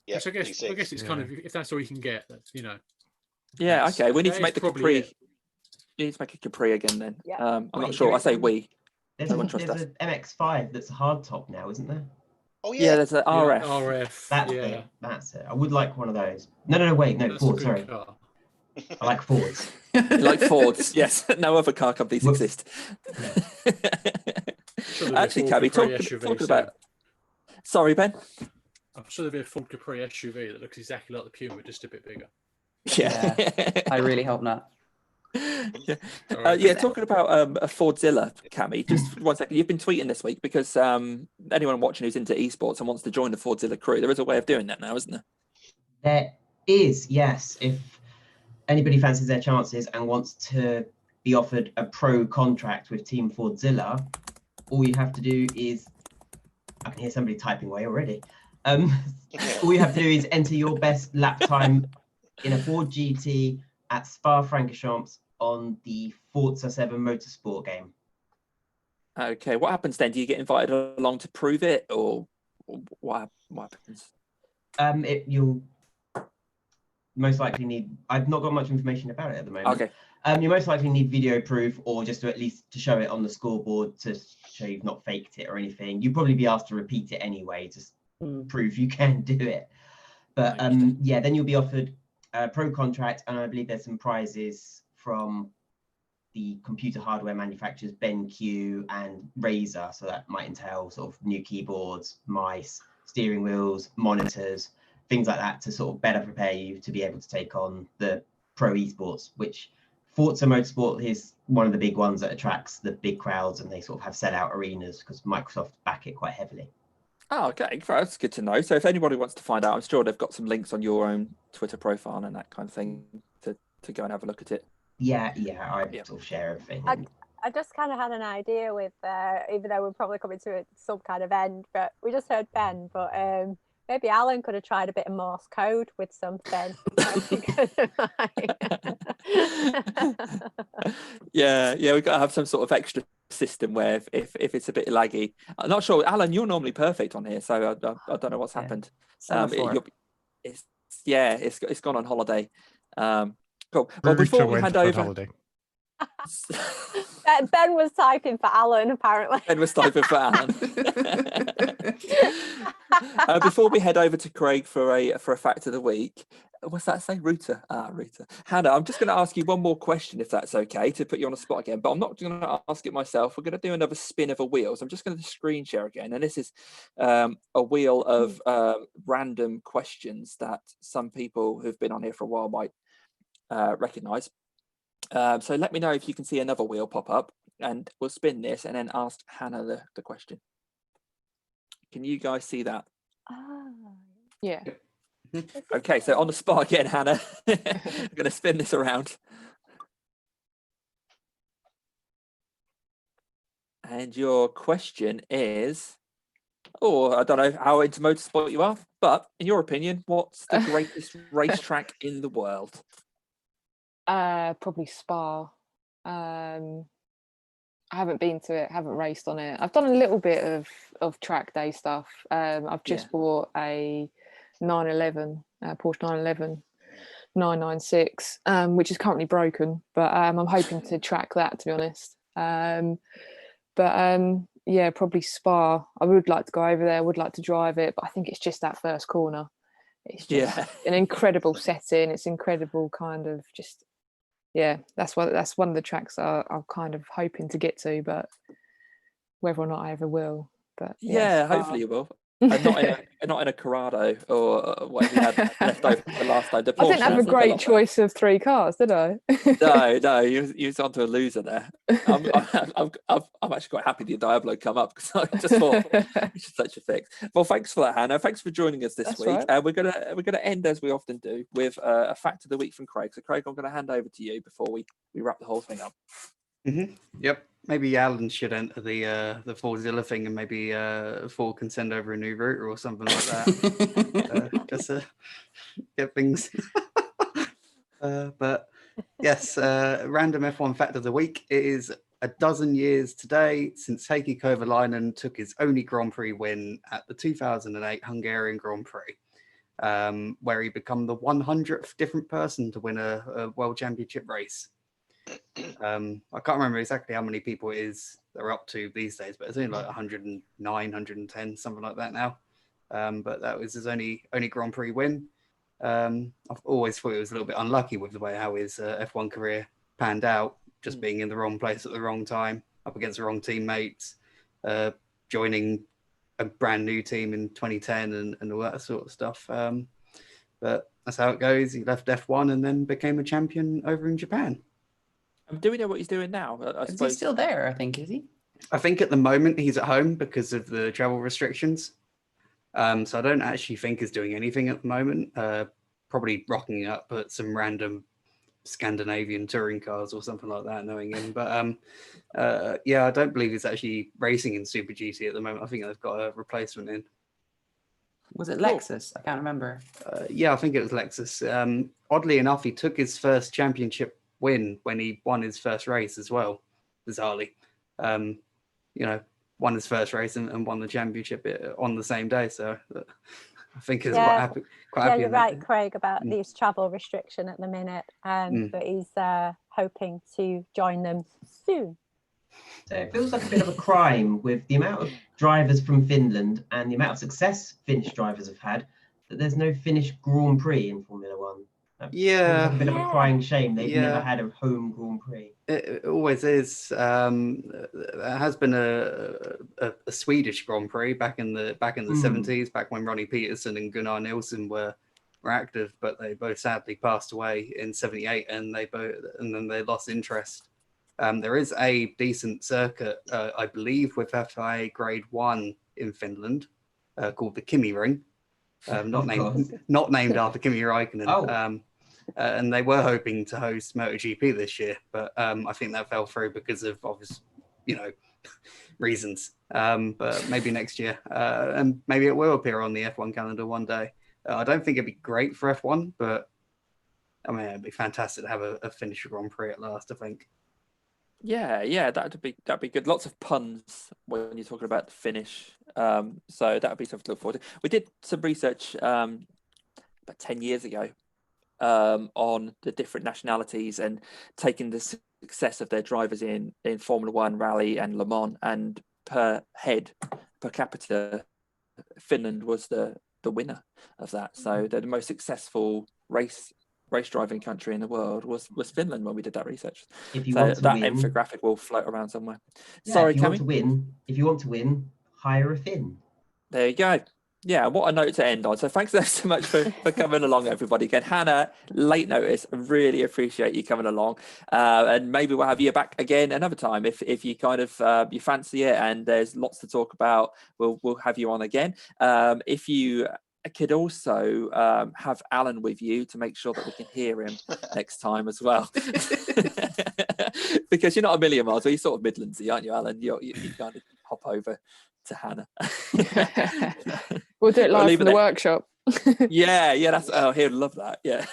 Yeah, Which I guess it's kind of, if that's all you can get, you know. Yeah. Okay. We need to make the probably Capri. We need to make a Capri again then. Yeah. I'm not Wait, sure. I say we. There's No one trusts us. an MX-5 that's a hardtop now, isn't there? Oh Yeah, there's an RF. RF. That's yeah. it. That's it. I would like one of those. No, wait, no, That's a Ford. good Sorry, car. I like Fords. You like Fords? Yes. No other car companies Whoops. exist. Sure there'll be a Actually, Ford Cammie, Capri SUV talking soon. about. Sorry, Ben. I'm sure there'll be a Ford Capri SUV that looks exactly like the Puma, just a bit bigger. Yeah. I really hope not. Yeah, talking about a Fordzilla, Cammie, just 1 second. You've been tweeting this week because anyone watching who's into esports and wants to join the Fordzilla crew, there is a way of doing that now, isn't there? There is, yes. If anybody fancies their chances and wants to be offered a pro contract with Team Fordzilla, all you have to do is, I can hear somebody typing away already. All you have to do is enter your best lap time in a Ford GT at Spa-Francorchamps on the Forza 7 Motorsport game. Okay, what happens then? Do you get invited along to prove it, or what happens? You'll most likely need. I've not got much information about it at the moment. Okay. You most likely need video proof, or just to at least to show it on the scoreboard to show you've not faked it or anything. You'd probably be asked to repeat it anyway, just prove you can do it. But yeah, then you'll be offered a pro contract, and I believe there's some prizes from the computer hardware manufacturers BenQ and Razer. So that might entail sort of new keyboards, mice, steering wheels, monitors, things like that, to sort of better prepare you to be able to take on the pro esports, which Forza Motorsport is one of the big ones that attracts the big crowds, and they sort of have sellout arenas because Microsoft back it quite heavily. Oh, okay, that's good to know. So if anybody wants to find out, I'm sure they've got some links on your own Twitter profile and that kind of thing to go and have a look at it. Yeah, I sort of share everything. I just kind of had an idea with, even though we're probably coming to some kind of end, but we just heard Ben, but maybe Alan could have tried a bit of Morse code with something. Yeah, we've got to have some sort of extra system where if it's a bit laggy. I'm not sure, Alan, you're normally perfect on here, so I don't know what's happened. It's gone on holiday. Cool. Well, before we hand over, Ben was typing for Alan, apparently. Ben was typing for Alan. Before we head over to Craig for a fact of the week, what's that say? Router. Hannah, I'm just going to ask you one more question, if that's okay, to put you on the spot again. But I'm not going to ask it myself. We're going to do another spin of a wheel. So I'm just going to screen share again, and this is a wheel of random questions that some people who've been on here for a while might recognise. So let me know if you can see another wheel pop up, and we'll spin this and then ask Hannah the question. Can you guys see that? Yeah. Okay, so on the spot again, Hannah. I'm going to spin this around. And your question is, I don't know how into motorsport you are, but in your opinion, what's the greatest racetrack in the world? Probably Spa. I haven't been to it, haven't raced on it. I've done a little bit of track day stuff. I've just bought a 911, Porsche 911 996, which is currently broken, but I'm hoping to track that, to be honest. Yeah, probably Spa. I would like to go over there, would like to drive it, but I think it's just that first corner. It's just an incredible setting. It's incredible kind of just, that's one of the tracks I'm kind of hoping to get to, but whether or not I ever will. But hopefully you will. and not in a Corrado or what you had left over from the last time. The I didn't have a Porsche, great choice of 3 cars, did I? No, you was onto a loser there. I'm actually quite happy the Diablo come up because I just thought it's such a fix. Well, thanks for that, Hannah. Thanks for joining us this That's week. right. We're gonna end as we often do with a fact of the week from Craig. So, Craig, I'm going to hand over to you before we wrap the whole thing up. Yep. Maybe Alan should enter the Fordzilla thing, and maybe Ford can send over a new router or something like that. Just to get things. But yes, random F1 fact of the week. It is a dozen years today since Heikki Kovalainen took his only Grand Prix win at the 2008 Hungarian Grand Prix, where he became the 100th different person to win a World Championship race. I can't remember exactly how many people it is they're up to these days, but it's only like 109, 110, something like that now. But that was his only Grand Prix win. I've always thought it was a little bit unlucky with the way how his F1 career panned out, just being in the wrong place at the wrong time, up against the wrong teammates, joining a brand new team in 2010 and all that sort of stuff. But that's how it goes. He left F1 and then became a champion over in Japan. Do we know what he's doing now? I Is he suppose. still there? I think, is he? I think at the moment he's at home because of the travel restrictions. So I don't actually think he's doing anything at the moment. Probably rocking up at some random Scandinavian touring cars or something like that, knowing him. But yeah, I don't believe he's actually racing in Super GT at the moment. I think they've got a replacement in. Was it Lexus? I can't remember. Yeah, I think it was Lexus. Oddly enough, he took his first championship win when he won his first race as well, bizarrely. Won his first race and won the championship on the same day. So I think he's quite happy. Yeah, you're right, Craig, about these travel restriction at the minute. But he's hoping to join them soon. So it feels like a bit of a crime with the amount of drivers from Finland and the amount of success Finnish drivers have had that there's no Finnish Grand Prix in Formula One. Yeah, like a bit of a crying shame they've never had a home Grand Prix. It always is. There has been a Swedish Grand Prix back in the 70s, back when Ronnie Peterson and Gunnar Nilsson were active, but they both sadly passed away in '78, and then they lost interest. There is a decent circuit, I believe, with FIA Grade 1 in Finland, called the Cammie Ring, not named after Kimi Räikkönen. And they were hoping to host MotoGP this year, but I think that fell through because of obvious, reasons. But maybe next year, and maybe it will appear on the F1 calendar one day. I don't think it'd be great for F1, but I mean, it'd be fantastic to have a Finnish Grand Prix at last, I think. Yeah, that'd be good. Lots of puns when you're talking about the Finnish. So that would be something to look forward to. We did some research about 10 years ago on the different nationalities and taking the success of their drivers in Formula One, Rally, and Le Mans, and per capita, Finland was the winner of that. So they're the most successful race driving country in the world was Finland when we did that research. If you want to that win, infographic will float around somewhere. Yeah, Sorry, if you Cammie? if you want to win, hire a Finn. There you go. Yeah, what a note to end on. So thanks so much for coming along, everybody. Again, Hannah, late notice. I really appreciate you coming along. And maybe we'll have you back again another time if you kind of you fancy it and there's lots to talk about. We'll have you on again. If you could also have Alan with you to make sure that we can hear him next time as well. Because you're not a million miles away, you're sort of Midlandsy, aren't you, Alan? You kind of hop over to Hannah. We'll do it live from the workshop. Yeah, that's he'll love that. Yeah.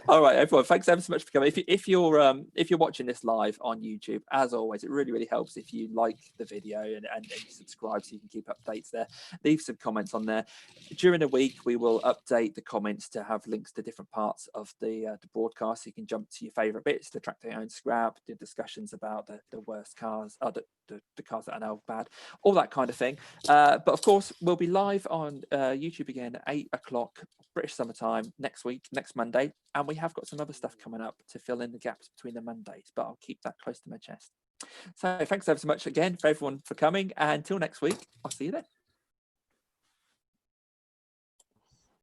All right, everyone, thanks ever so much for coming. If you're watching this live on YouTube, as always, it really helps if you like the video and subscribe so you can keep updates there. Leave some comments on there. During the week we will update the comments to have links to different parts of the broadcast, so you can jump to your favorite bits, the track day own scrap, the discussions about the worst cars, the cars that are now bad, all that kind of thing. But of course we'll be live on YouTube again at 8 o'clock British summertime next Monday, and we have got some other stuff coming up to fill in the gaps between the Mondays, but I'll keep that close to my chest. So thanks ever so much again for everyone for coming, and until next week, I'll see you then.